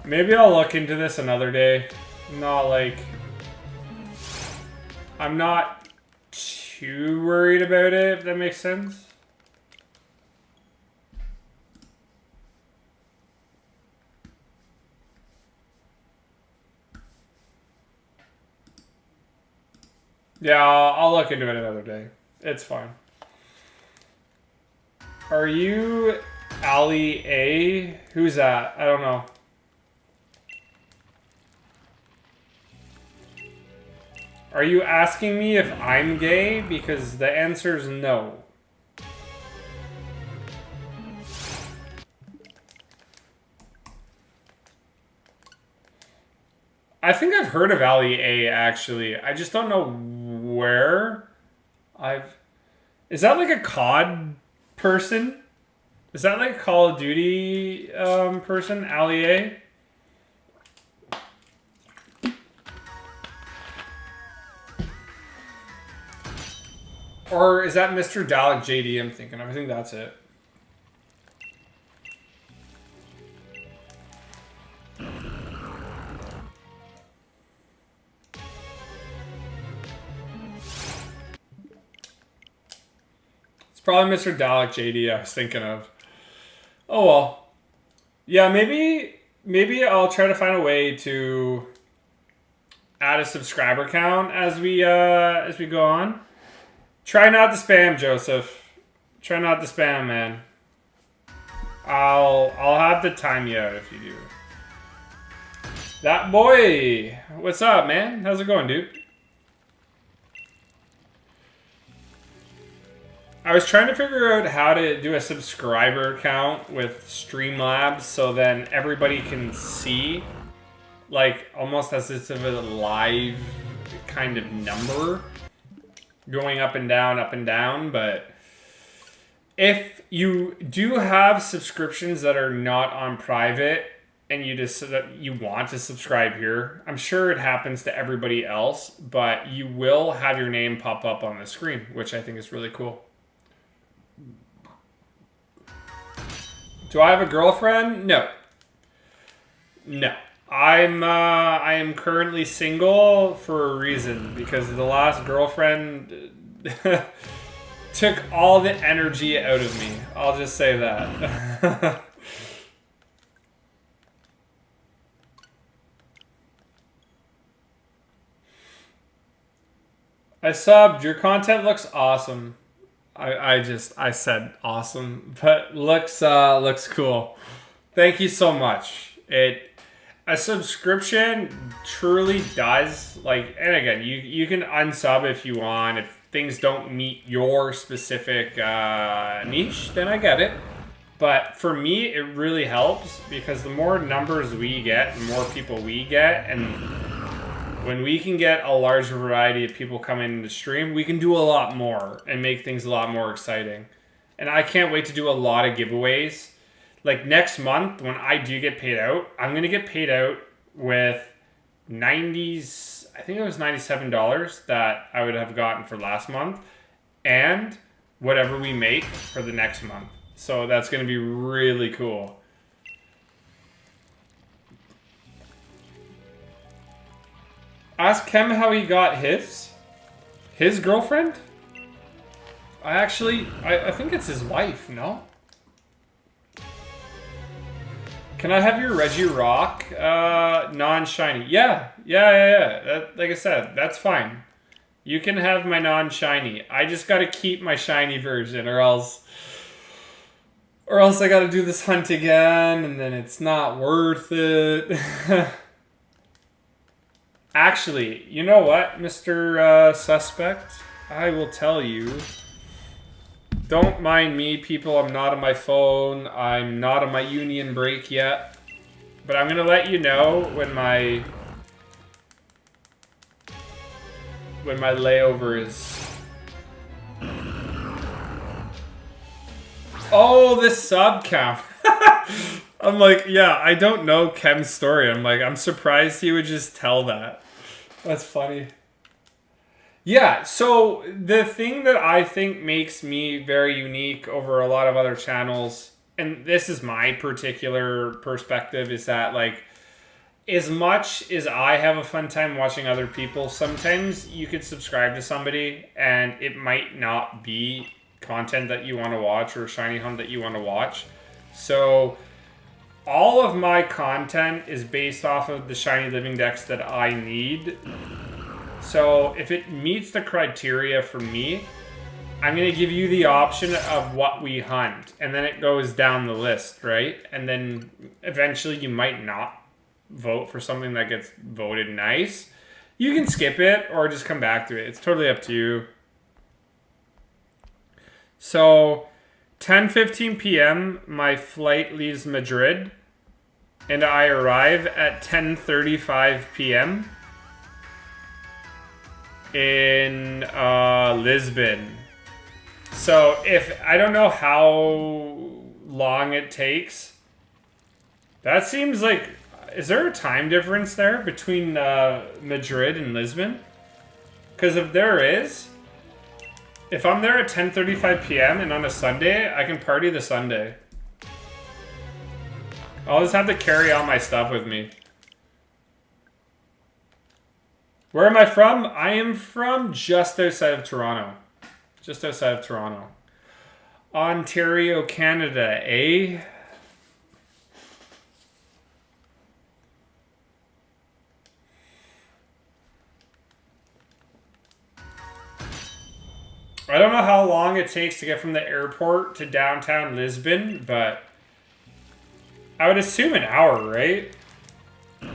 Maybe I'll look into this another day. Not like... I'm not too worried about it, if that makes sense. Yeah, I'll look into it another day. It's fine. Are you Ali A? Who's that? I don't know. Are you asking me if I'm gay? Because the answer is no. I think I've heard of Ali A, actually. I just don't know where. Is that like a COD person? Is that like a Call of Duty person? Ali A? Or is that Mr. Dalek JD I'm thinking of? I think that's it. It's probably Mr. Dalek JD I was thinking of. Oh well. Yeah, maybe I'll try to find a way to add a subscriber count as we go on. Try not to spam, Joseph. Try not to spam, man. I'll have to time you out if you do. That boy! What's up, man? How's it going, dude? I was trying to figure out how to do a subscriber count with Streamlabs so then everybody can see, like, almost as it's a live kind of number. Going up and down, but if you do have subscriptions that are not on private and you want to subscribe here, I'm sure it happens to everybody else, but you will have your name pop up on the screen, which I think is really cool. Do I have a girlfriend? No. I am currently single for a reason, because the last girlfriend took all the energy out of me. I'll just say that. I subbed. Your content looks awesome. I said awesome, but looks cool. Thank you so much. A subscription truly does, like, and again, you can unsub if you want. If things don't meet your specific niche, then I get it. But for me, it really helps because the more numbers we get, the more people we get, and when we can get a larger variety of people coming into stream, we can do a lot more and make things a lot more exciting. And I can't wait to do a lot of giveaways. Like next month, when I do get paid out, I'm going to get paid out with I think it was $97 that I would have gotten for last month, and whatever we make for the next month. So that's going to be really cool. Ask Kem how he got his girlfriend. I think it's his wife. No. Can I have your Regirock non-shiny? Yeah. Like I said, that's fine. You can have my non-shiny. I just gotta keep my shiny version, or else I gotta do this hunt again, and then it's not worth it. Actually, you know what, Mr. Suspect? I will tell you. Don't mind me, people. I'm not on my phone. I'm not on my union break yet. But I'm gonna let you know when my layover is. Oh, this sub count. I'm like, yeah, I don't know Kem's story. I'm like, I'm surprised he would just tell that. That's funny. Yeah, so the thing that I think makes me very unique over a lot of other channels, and this is my particular perspective, is that, like, as much as I have a fun time watching other people, sometimes you could subscribe to somebody and it might not be content that you want to watch or shiny hunt that you want to watch. So all of my content is based off of the shiny living decks that I need. So if it meets the criteria for me, I'm going to give you the option of what we hunt. And then it goes down the list, right? And then eventually you might not vote for something that gets voted nice. You can skip it or just come back to it. It's totally up to you. So 10:15 p.m. my flight leaves Madrid and I arrive at 10:35 p.m. in Lisbon. So if I don't know how long it takes. That seems like, is there a time difference there between Madrid and Lisbon? Because if there is, if I'm there at 10:35 p.m. and on a Sunday, I can party the Sunday. I'll just have to carry all my stuff with me. Where am I from? I am from just outside of Toronto. Just outside of Toronto. Ontario, Canada, eh? I don't know how long it takes to get from the airport to downtown Lisbon, but I would assume an hour, right?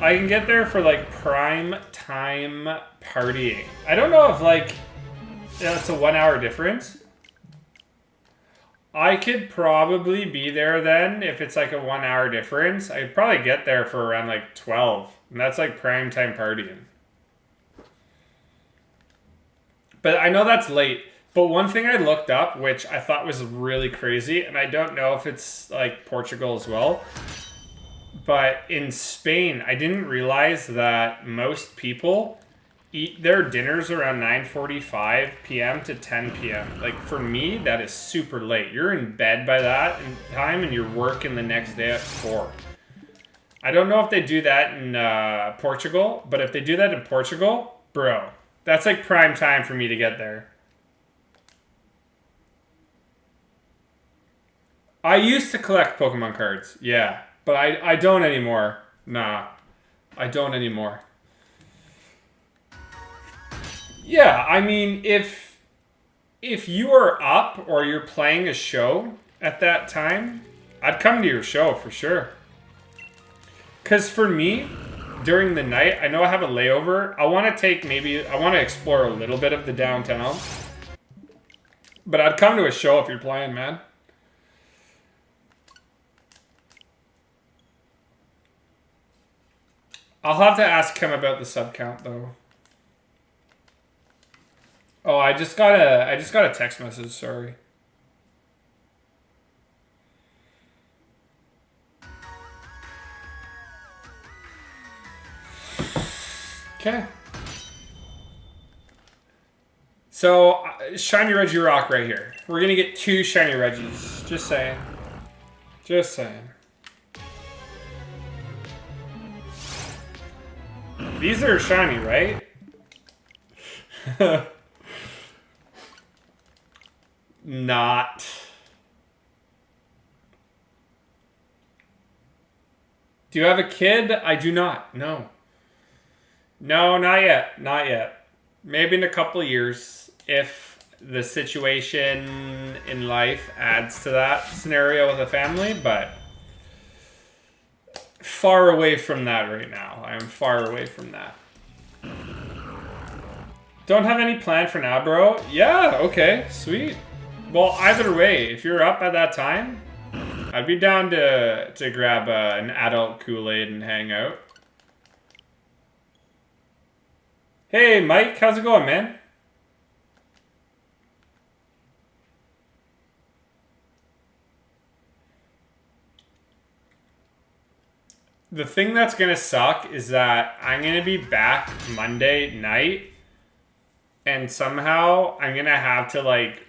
I can get there for, like, prime time partying. I don't know if, like, it's a 1 hour difference. I could probably be there then if it's, like, a 1 hour difference. I could probably get there for around, like, 12. And that's, like, prime time partying. But I know that's late. But one thing I looked up, which I thought was really crazy, and I don't know if it's like Portugal as well, but in Spain, I didn't realize that most people eat their dinners around 9:45 p.m. to 10 p.m. Like, for me, that is super late. You're in bed by that time, and you're working the next day at 4. I don't know if they do that in Portugal, but if they do that in Portugal, bro, that's like prime time for me to get there. I used to collect Pokemon cards, yeah. But I don't anymore. Nah. I don't anymore. Yeah, I mean, if you are up or you're playing a show at that time, I'd come to your show for sure. Because for me, during the night, I know I have a layover. I want to explore a little bit of the downtown. But I'd come to a show if you're playing, man. I'll have to ask him about the sub count though. Oh, I just got a text message, sorry. Okay. So, shiny Regirock right here. We're gonna get 2 shiny Regis. Just saying. Just saying. These are shiny, right? Not. Do you have a kid? I do not. No. No, not yet. Not yet. Maybe in a couple of years, if the situation in life adds to that scenario with a family, but far away from that right now. I am far away from that. Don't have any plan for now, bro? Yeah, okay, sweet. Well, either way, if you're up at that time, I'd be down to grab an adult Kool-Aid and hang out. Hey, Mike, how's it going, man? The thing that's gonna suck is that I'm gonna be back Monday night, and somehow I'm gonna have to like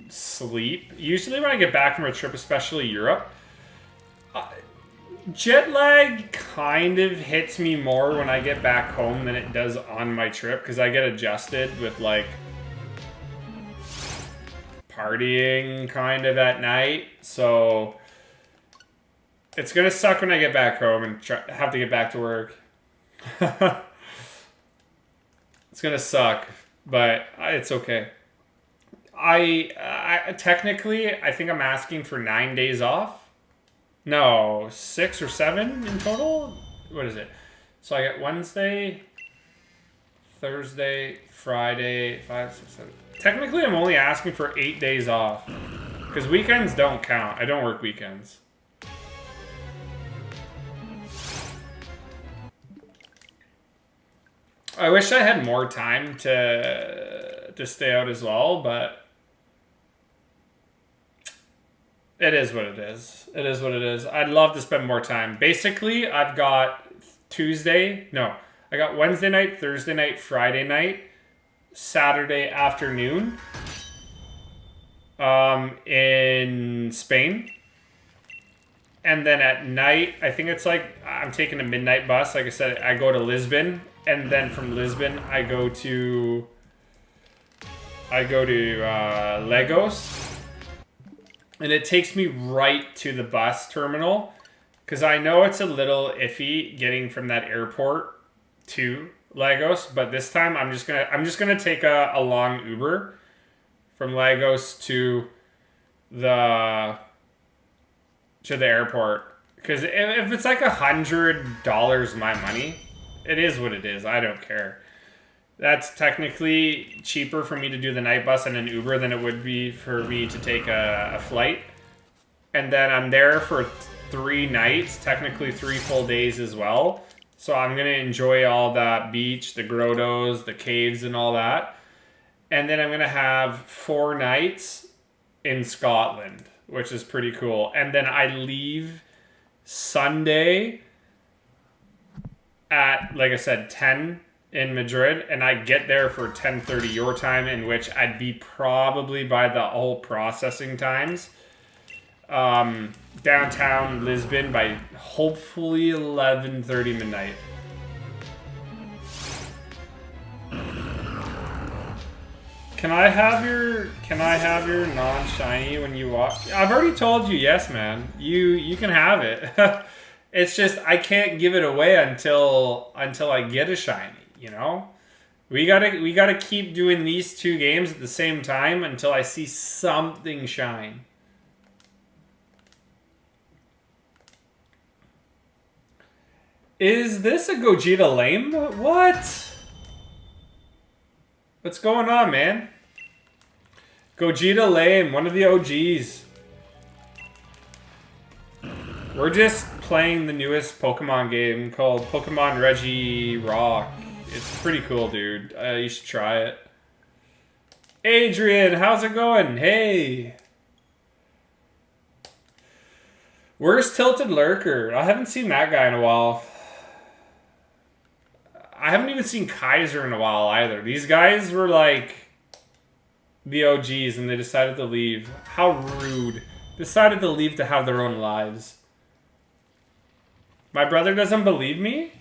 sleep. Usually when I get back from a trip, especially Europe, jet lag kind of hits me more when I get back home than it does on my trip, because I get adjusted with like partying kind of at night. So it's gonna suck when I get back home and have to get back to work. It's gonna suck, but it's okay. I technically, I think I'm asking for 9 days off. No, 6 or 7 in total. What is it? So I get Wednesday, Thursday, Friday, 5, 6, 7. Technically, I'm only asking for 8 days off, because weekends don't count. I don't work weekends. I wish I had more time to stay out as well, but it is what it is. It is what it is. I'd love to spend more time. Basically, I've got I got Wednesday night, Thursday night, Friday night, Saturday afternoon in Spain. And then at night, I think it's like I'm taking a midnight bus. Like I said, I go to Lisbon. And then from Lisbon, I go to Lagos, and it takes me right to the bus terminal, because I know it's a little iffy getting from that airport to Lagos. But this time, I'm just gonna take a long Uber from Lagos to the airport, because if it's like $100 my money. It is what it is. I don't care. That's technically cheaper for me to do the night bus and an Uber than it would be for me to take a flight. And then I'm there for 3 nights, technically 3 full days as well. So I'm going to enjoy all that beach, the grottos, the caves and all that. And then I'm going to have 4 nights in Scotland, which is pretty cool. And then I leave Sunday at, like I said, 10 in Madrid, and I get there for 10:30 your time, in which I'd be probably, by the whole processing times, downtown Lisbon by hopefully 11:30 midnight. Can I have your non-shiny when you walk? I've already told you yes, man. You can have it. It's just I can't give it away until I get a shiny, you know? We gotta keep doing these 2 games at the same time until I see something shine. Is this a Gogeta lame? What? What's going on, man? Gogeta lame, one of the OGs. We're just playing the newest Pokemon game called Pokemon Regirock. It's pretty cool, dude. You should try it. Adrian, how's it going? Hey. Where's Tilted Lurker? I haven't seen that guy in a while. I haven't even seen Kaiser in a while either. These guys were like the OGs and they decided to leave. How rude. Decided to leave to have their own lives. My brother doesn't believe me?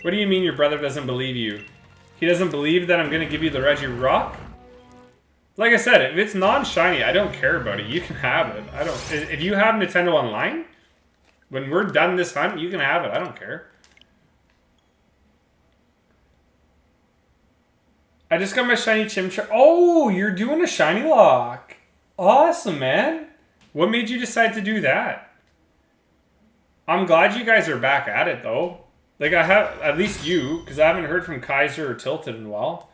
What do you mean your brother doesn't believe you? He doesn't believe that I'm going to give you the Regirock. Like I said, if it's non-shiny, I don't care about it. You can have it. I don't. If you have Nintendo Online, when we're done this hunt, you can have it. I don't care. I just got my shiny Chimchar. Oh, you're doing a shiny lock. Awesome, man. What made you decide to do that? I'm glad you guys are back at it, though. Like, I have, at least you, because I haven't heard from Kaiser or Tilted in a while.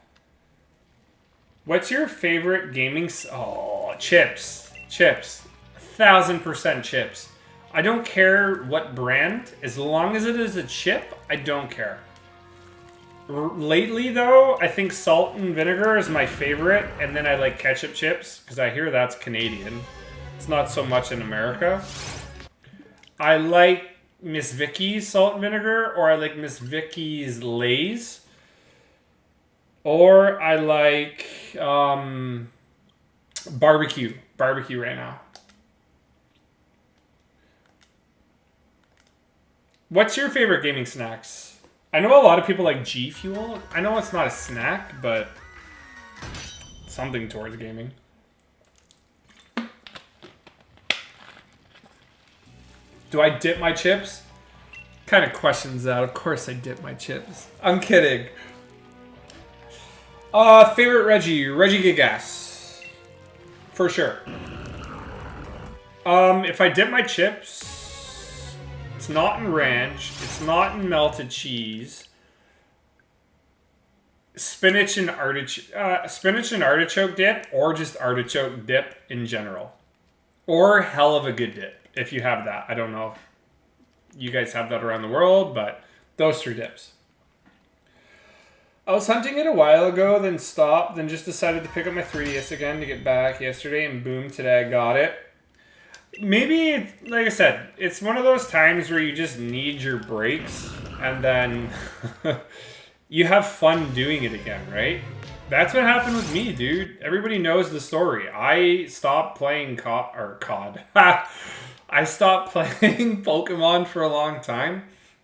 What's your favorite gaming... Oh, chips. Chips. 1000% chips. I don't care what brand. As long as it is a chip, I don't care. Lately, though, I think salt and vinegar is my favorite, and then I like ketchup chips, because I hear that's Canadian. It's not so much in America. I like Miss Vicky's salt and vinegar, or I like Miss Vicky's Lay's. Or I like barbecue. Barbecue right now. What's your favorite gaming snacks? I know a lot of people like G Fuel. I know it's not a snack, but something towards gaming. Do I dip my chips? Kind of questions that. Of course I dip my chips. I'm kidding. Favorite Regigigas. For sure. If I dip my chips, it's not in ranch. It's not in melted cheese. Spinach and artichoke dip, or just artichoke dip in general. Or hell of a good dip, if you have that. I don't know if you guys have that around the world, but those three dips. I was hunting it a while ago, then stopped, then just decided to pick up my 3DS again to get back yesterday, and boom, today I got it. Maybe, like I said, it's one of those times where you just need your breaks, and then you have fun doing it again, right? That's what happened with me, dude. Everybody knows the story. I stopped playing COD. I stopped playing Pokemon for a long time.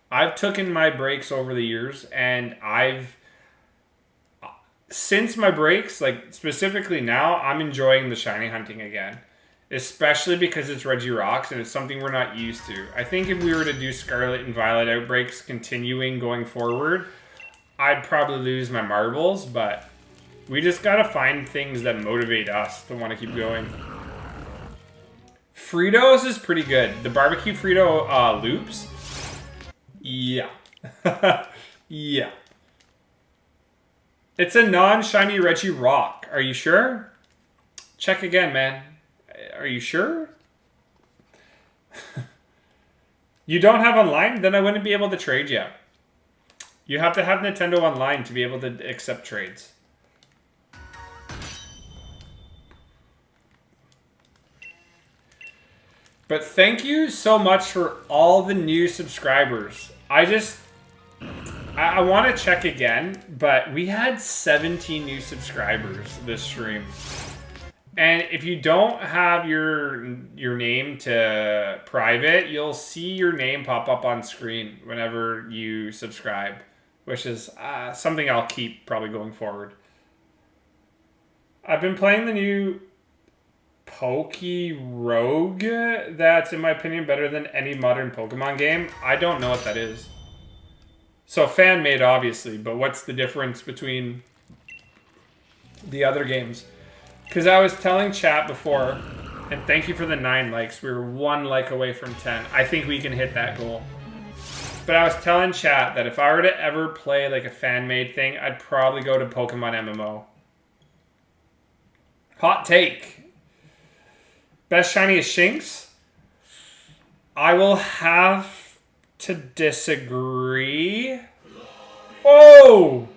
I've taken my breaks over the years, and since my breaks, like specifically now, I'm enjoying the shiny hunting again. Especially because it's Regirocks and it's something we're not used to. I think if we were to do Scarlet and Violet Outbreaks continuing going forward, I'd probably lose my marbles, but we just gotta find things that motivate us to want to keep going. Fritos is pretty good. The barbecue Frito loops. Yeah. Yeah. It's a non-shiny Regirock. Are you sure? Check again, man. Are you sure? You don't have online? Then I wouldn't be able to trade you. You have to have Nintendo Online to be able to accept trades. But thank you so much for all the new subscribers. I want to check again, but we had 17 new subscribers this stream. And if you don't have your name to private, you'll see your name pop up on screen whenever you subscribe, which is something I'll keep probably going forward. I've been playing the new Rogue that's, in my opinion, better than any modern Pokemon game. I don't know what that is. So fan-made, obviously, but what's the difference between the other games? Because I was telling chat before, and thank you for the 9 likes. We were 1 like away from 10. I think we can hit that goal. But I was telling chat that if I were to ever play like a fan-made thing, I'd probably go to Pokemon MMO. Hot take. Best shiny is Shinx? I will have to disagree. Whoa!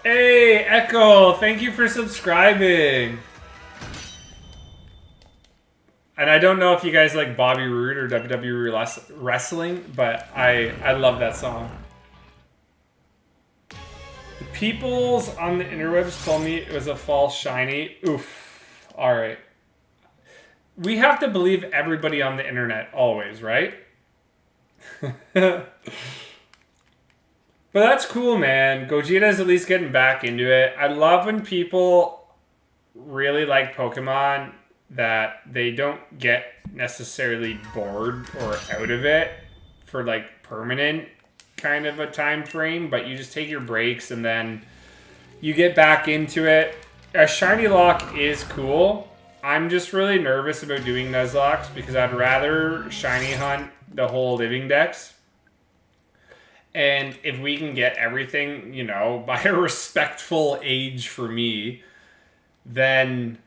Hey, Echo, thank you for subscribing. And I don't know if you guys like Bobby Roode or WWE Wrestling, but I love that song. The peoples on the interwebs told me it was a false shiny. Oof. Alright. We have to believe everybody on the internet always, right? But that's cool, man. Gogeta's at least getting back into it. I love when people really like Pokemon that they don't get necessarily bored or out of it for like permanent kind of a time frame, but you just take your breaks and then you get back into it. A shiny lock is cool. I'm just really nervous about doing Nuzlocke because I'd rather shiny hunt the whole living dex. And if we can get everything, you know, by a respectful age for me, then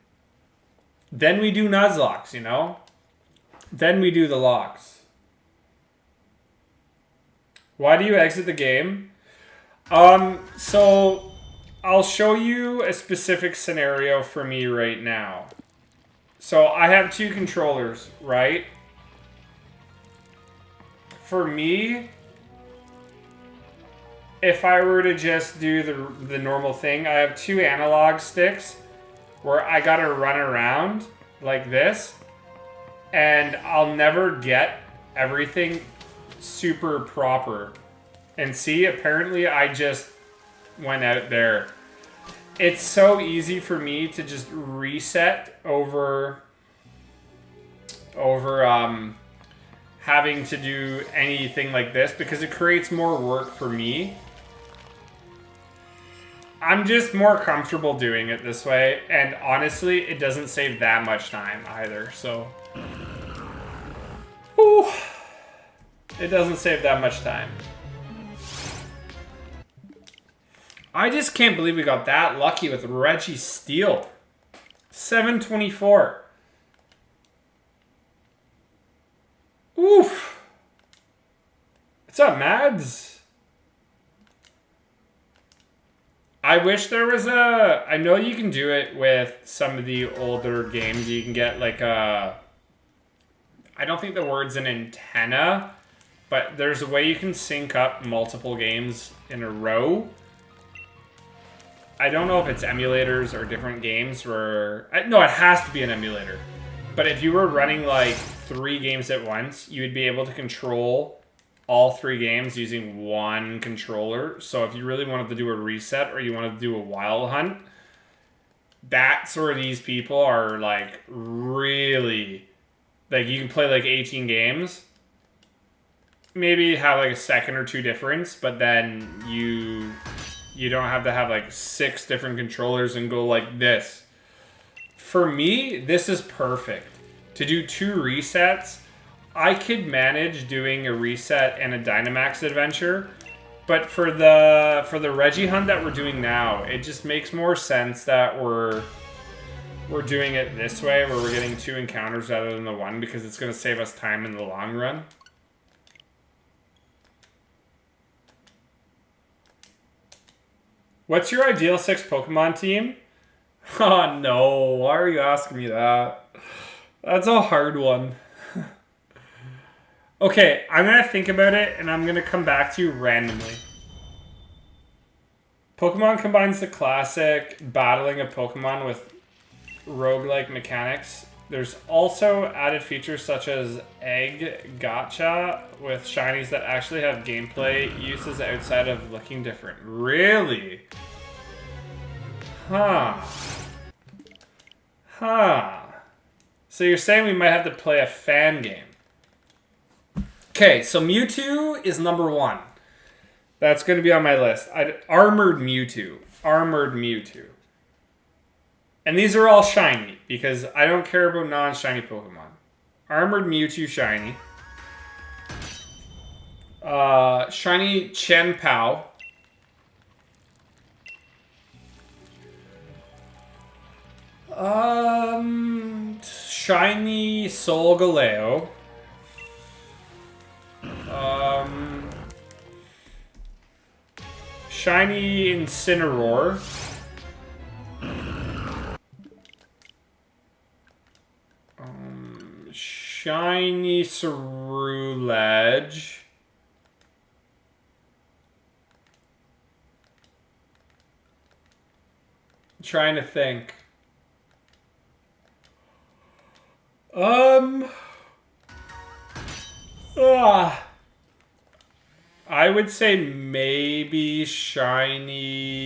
we do Nuzlocke, you know? Then we do the locks. Why do you exit the game? So I'll show you a specific scenario for me right now. So I have 2 controllers, right? For me, if I were to just do the normal thing, I have 2 analog sticks where I gotta run around like this, and I'll never get everything super proper. And see, apparently I just went out there. It's so easy for me to just reset over having to do anything like this because it creates more work for me. I'm just more comfortable doing it this way, and honestly, it doesn't save that much time either, so... Whew. It doesn't save that much time. I just can't believe we got that lucky with Reggie Steele. 724. Oof. What's up, Mads? I wish there was a... I know you can do it with some of the older games. You can get like a... I don't think the word's an antenna, but there's a way you can sync up multiple games in a row. I don't know if it's emulators or different games where... No, it has to be an emulator. But if you were running like 3 games at once, you would be able to control all 3 games using one controller. So if you really wanted to do a reset or you wanted to do a wild hunt, that's where these people are like really... Like you can play like 18 games. Maybe have like a second or 2 difference, but then you don't have to have like 6 different controllers and go like this. For me, this is perfect. To do 2 resets, I could manage doing a reset and a Dynamax adventure, but for the Reggie hunt that we're doing now, it just makes more sense that we're doing it this way, where we're getting 2 encounters rather than the 1, because it's going to save us time in the long run. What's your ideal 6 Pokemon team? Oh no, why are you asking me that? That's a hard one. Okay, I'm going to think about it, and I'm going to come back to you randomly. Pokemon combines the classic battling a Pokemon with roguelike mechanics. There's also added features such as Egg Gacha with shinies that actually have gameplay uses outside of looking different. Really? Huh. So you're saying we might have to play a fan game. Okay, so Mewtwo is number 1. That's going to be on my list. Armored Mewtwo. Armored Mewtwo. And these are all shiny, because I don't care about non-shiny Pokemon. Armored Mewtwo shiny. Shiny Chien-Pao. Shiny Solgaleo. Shiny Incineroar. Shiny Ceruledge. I'm trying to think. I would say maybe shiny...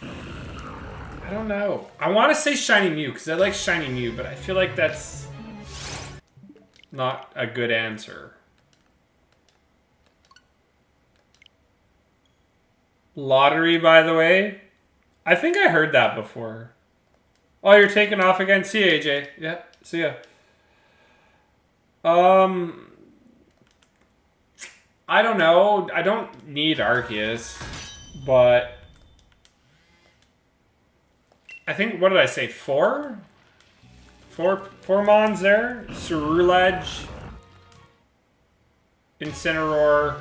I don't know. I want to say shiny Mew, because I like shiny Mew, but I feel like that's not a good answer. Lottery, by the way. I think I heard that before. Oh, you're taking off again? See ya, AJ. Yeah, see ya. I don't know. I don't need Arceus, but I think, what did I say? Four Mons there. Cerulege, Incineroar,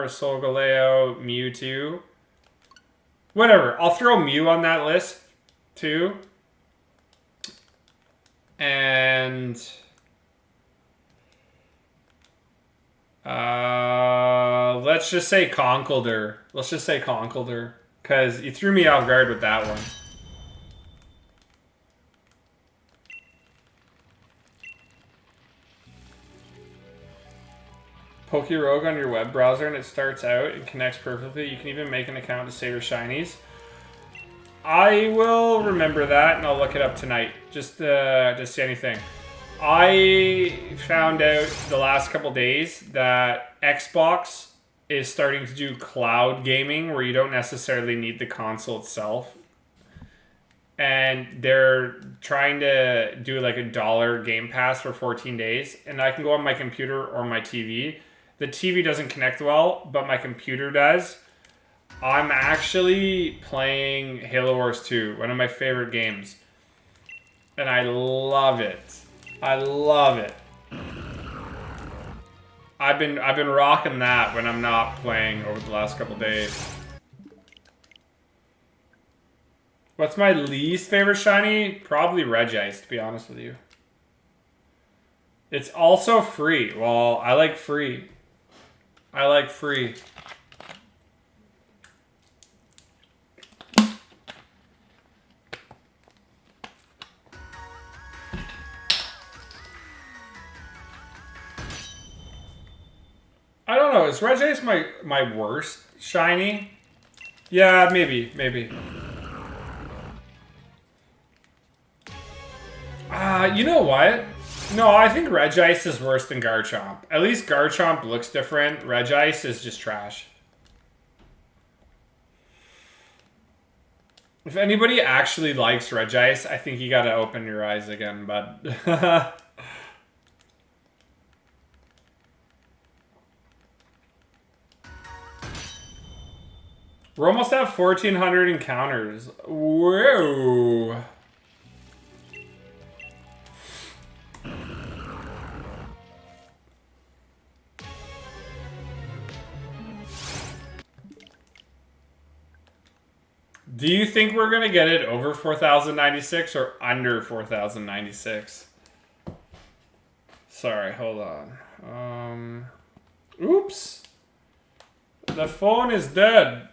Solgaleo, Mewtwo. Whatever. I'll throw Mew on that list too. And let's just say Conkeldurr. Let's just say Conkeldurr, because you threw me off guard with that one. Pokerogue on your web browser and it starts out and connects perfectly. You can even make an account to save your shinies. I will remember that and I'll look it up tonight. Just see anything. I found out the last couple days that Xbox is starting to do cloud gaming where you don't necessarily need the console itself. And they're trying to do like $1 Game Pass for 14 days. And I can go on my computer or my TV. The TV doesn't connect well, but my computer does. I'm actually playing Halo Wars 2, one of my favorite games. And I love it. I love it. I've been rocking that when I'm not playing over the last couple days. What's my least favorite shiny? Probably Regice, to be honest with you. It's also free. Well, I like free. I like free. I don't know. Is Regice my worst shiny? Yeah, maybe. You know what? No, I think Regice is worse than Garchomp. At least Garchomp looks different. Regice is just trash. If anybody actually likes Regice, I think you gotta open your eyes again, bud. We're almost at 1,400 encounters. Whoa. Do you think we're going to get it over 4,096 or under 4,096? Sorry, hold on. Oops. The phone is dead.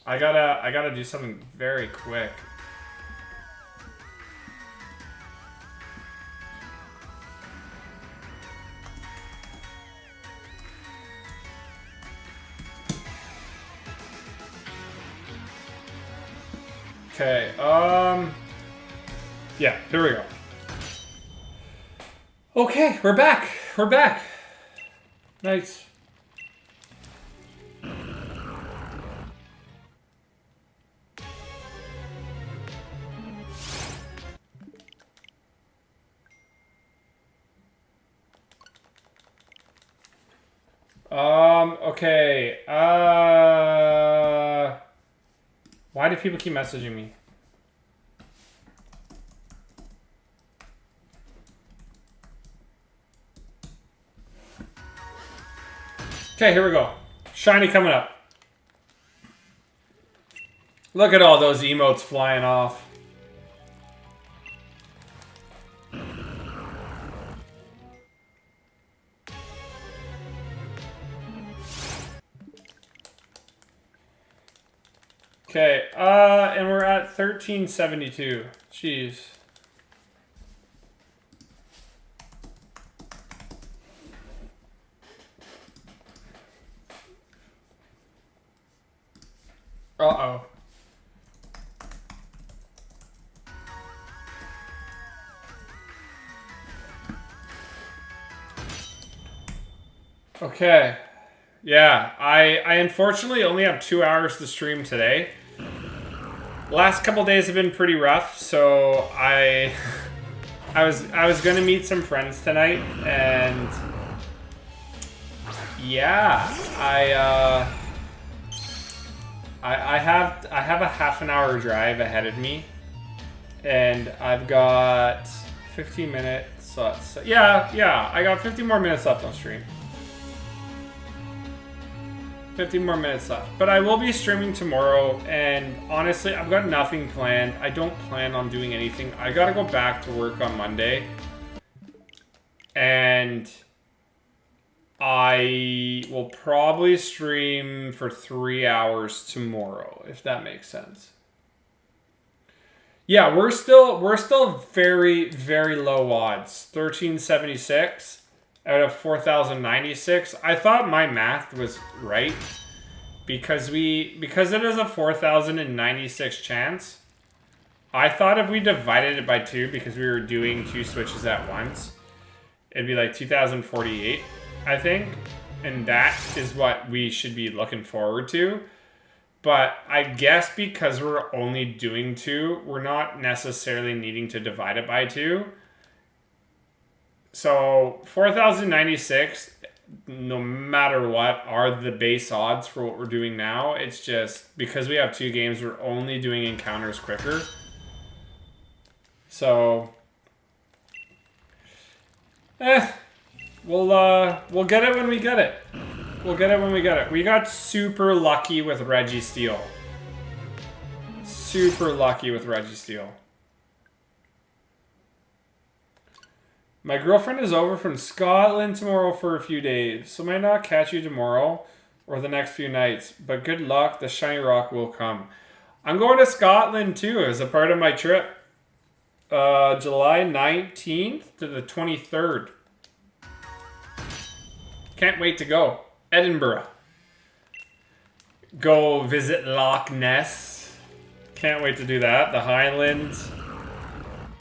I gotta do something very quick. Okay, yeah, here we go. Okay, we're back. Nice. Okay, why do people keep messaging me? Okay, here we go. Shiny coming up. Look at all those emotes flying off. Okay, and we're at 1372. Jeez. Uh-oh. Okay. Yeah, I unfortunately only have 2 hours to stream today. Last couple days have been pretty rough, so I was gonna meet some friends tonight, and yeah, I have a half an hour drive ahead of me, and I've got 15 minutes left. So yeah, I got 50 more minutes left on stream. 50 more minutes left. But I will be streaming tomorrow, and honestly, I've got nothing planned. I don't plan on doing anything. I gotta go back to work on Monday. And I will probably stream for 3 hours tomorrow, if that makes sense. Yeah, we're still very, very low odds. 1376. Out of 4,096. I thought my math was right because it is a 4,096 chance. I thought if we divided it by 2 because we were doing 2 switches at once, it'd be like 2,048, I think. And that is what we should be looking forward to. But I guess because we're only doing 2, we're not necessarily needing to divide it by 2. So 4,096, no matter what, are the base odds for what we're doing now. It's just because we have 2 games, we're only doing encounters quicker. So, we'll get it when we get it. We'll get it when we get it. We got super lucky with Registeel. Super lucky with Registeel. My girlfriend is over from Scotland tomorrow for a few days, so might not catch you tomorrow or the next few nights, but good luck, the shiny rock will come. I'm going to Scotland too as a part of my trip. July 19th to the 23rd. Can't wait to go. Edinburgh. Go visit Loch Ness. Can't wait to do that. The Highlands.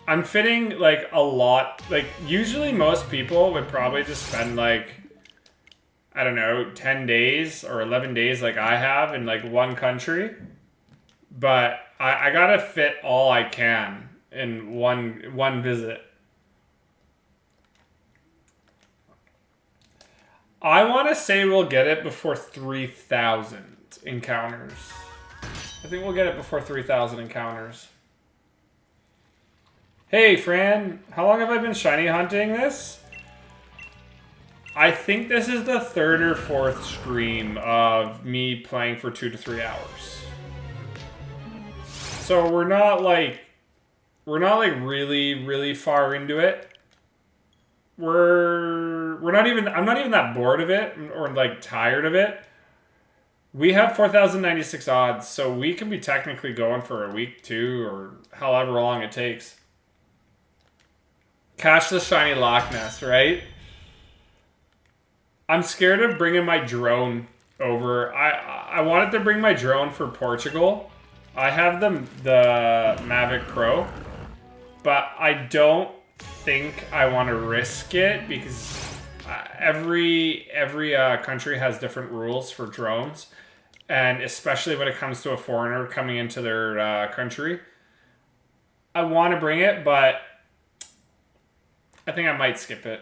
I'm fitting like a lot, like usually most people would probably just spend like, I don't know, 10 days or 11 days like I have in like one country. But I gotta fit all I can in one visit. I want to say we'll get it before 3,000 encounters. I think we'll get it before 3,000 encounters. Hey, Fran, how long have I been shiny hunting this? I think this is the 3rd or 4th stream of me playing for 2 to 3 hours. So we're not like really, really far into it. I'm not even that bored of it or like tired of it. We have 4,096 odds, so we can be technically going for a week, 2, or however long it takes. Catch the shiny Loch Ness, right? I'm scared of bringing my drone over. I wanted to bring my drone for Portugal. I have the Mavic Pro, but I don't think I want to risk it because every country has different rules for drones, and especially when it comes to a foreigner coming into their country. I want to bring it, but I think I might skip it.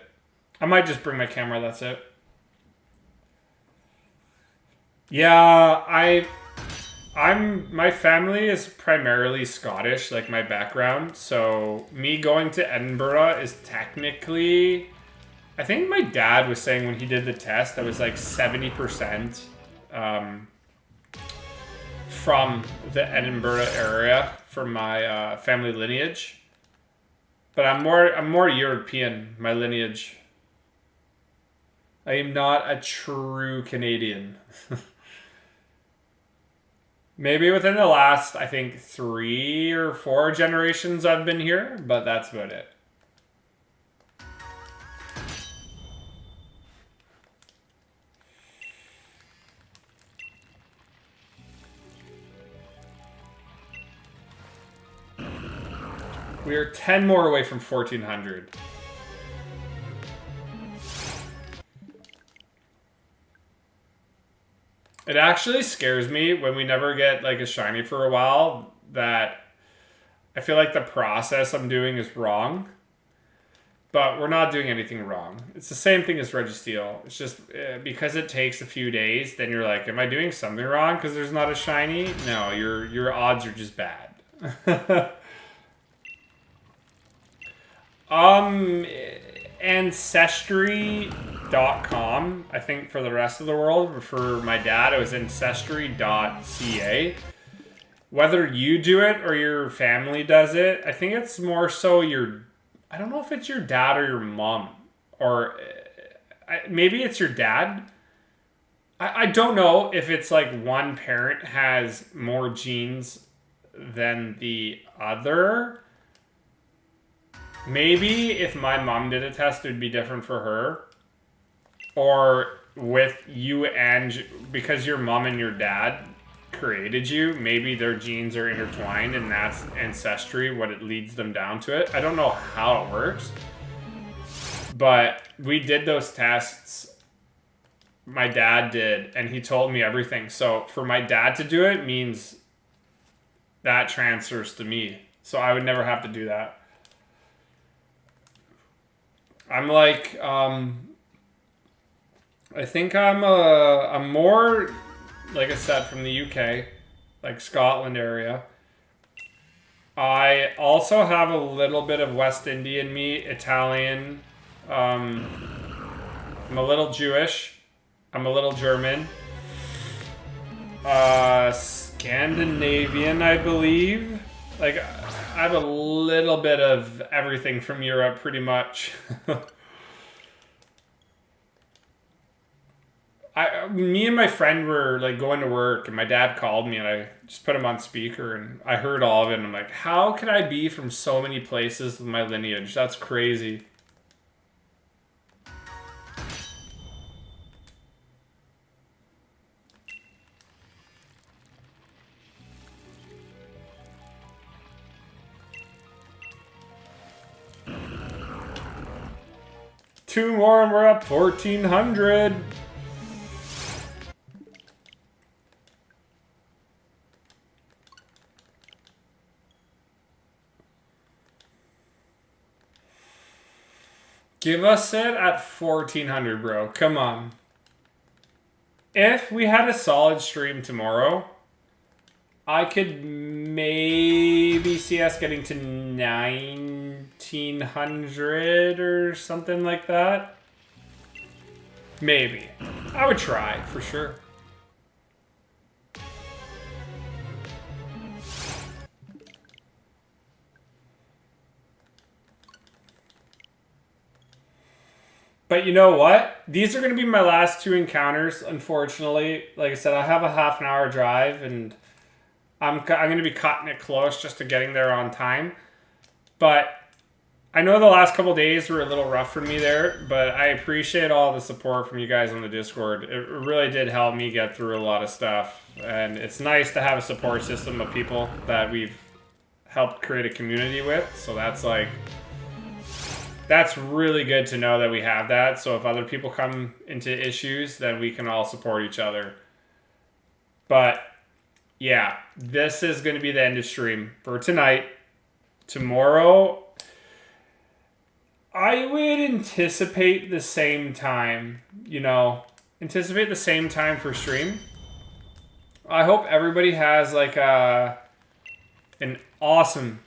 I might just bring my camera, that's it. Yeah, my family is primarily Scottish, like my background. So me going to Edinburgh is technically, I think my dad was saying when he did the test, that was like 70% from the Edinburgh area for my family lineage. But I'm more European, my lineage. I am not a true Canadian. Maybe within the last, I think, 3 or 4 generations I've been here, but that's about it. We are 10 more away from 1400. It actually scares me when we never get like a shiny for a while that I feel like the process I'm doing is wrong. But we're not doing anything wrong. It's the same thing as Registeel. It's just because it takes a few days, then you're like, am I doing something wrong because there's not a shiny? No, your odds are just bad. Ancestry.com, I think for the rest of the world. For my dad, it was ancestry.ca. Whether you do it or your family does it, I think it's more so I don't know if it's your dad or your mom. Or maybe it's your dad. I don't know if it's like one parent has more genes than the other. Maybe if my mom did a test, it would be different for her. Or with you and... Because your mom and your dad created you, maybe their genes are intertwined and that's ancestry, what it leads them down to it. I don't know how it works. But we did those tests. My dad did, and he told me everything. So for my dad to do it means that transfers to me. So I would never have to do that. I'm like, I think I'm more, like I said, from the UK, like Scotland area. I also have a little bit of West Indian me, Italian. I'm a little Jewish. I'm a little German. Scandinavian, I believe. Like, I have a little bit of everything from Europe, pretty much. Me and my friend were like going to work, and my dad called me, and I just put him on speaker, and I heard all of it, and I'm like, how can I be from so many places with my lineage? That's crazy. Two more and we're up 1400. Give us it at 1400, bro. Come on. If we had a solid stream tomorrow, I could maybe see us getting to 1900 or something like that. Maybe. I would try, for sure. But you know what? These are going to be my last two encounters, unfortunately. Like I said, I have a half an hour drive, and I'm going to be cutting it close just to getting there on time. But I know the last couple days were a little rough for me there, but I appreciate all the support from you guys on the Discord. It really did help me get through a lot of stuff. And it's nice to have a support system of people that we've helped create a community with. So that's like... That's really good to know that we have that. So if other people come into issues, then we can all support each other. But yeah, this is going to be the end of stream for tonight. Tomorrow, I would anticipate the same time, anticipate the same time for stream. I hope everybody has like an awesome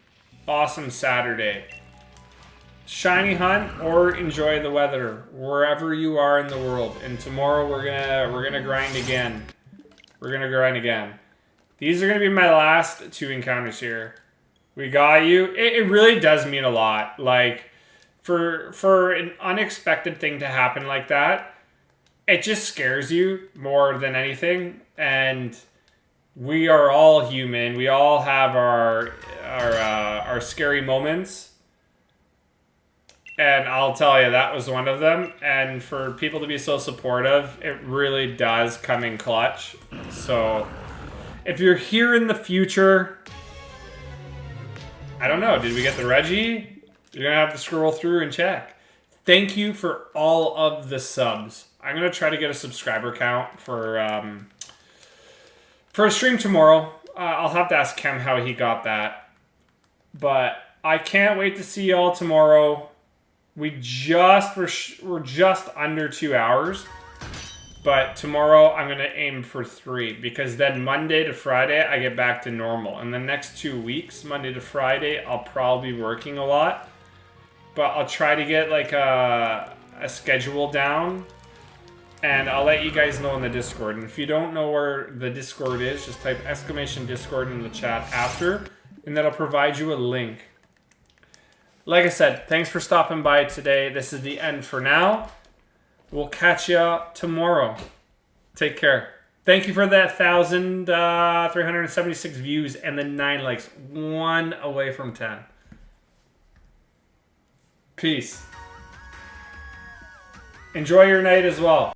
Saturday. Shiny hunt or enjoy the weather wherever you are in the world. And tomorrow we're gonna grind again. We're gonna grind again. These are gonna be my last two encounters here. We got you. It really does mean a lot. Like for an unexpected thing to happen like that, it just scares you more than anything. And we are all human. We all have our scary moments. And I'll tell you, that was one of them. And for people to be so supportive, it really does come in clutch. So if you're here in the future, I don't know. Did we get the Reggie? You're going to have to scroll through and check. Thank you for all of the subs. I'm going to try to get a subscriber count for a stream tomorrow. I'll have to ask Kem how he got that. But I can't wait to see y'all tomorrow. We're just under 2 hours. But tomorrow I'm going to aim for 3. Because then Monday to Friday I get back to normal. And the next 2 weeks, Monday to Friday, I'll probably be working a lot. But I'll try to get like a schedule down. And I'll let you guys know in the Discord. And if you don't know where the Discord is, just type !Discord in the chat after. And that'll provide you a link. Like I said, thanks for stopping by today. This is the end for now. We'll catch ya tomorrow. Take care. Thank you for that 1,376 views and the 9 likes. 1 away from 10. Peace. Enjoy your night as well.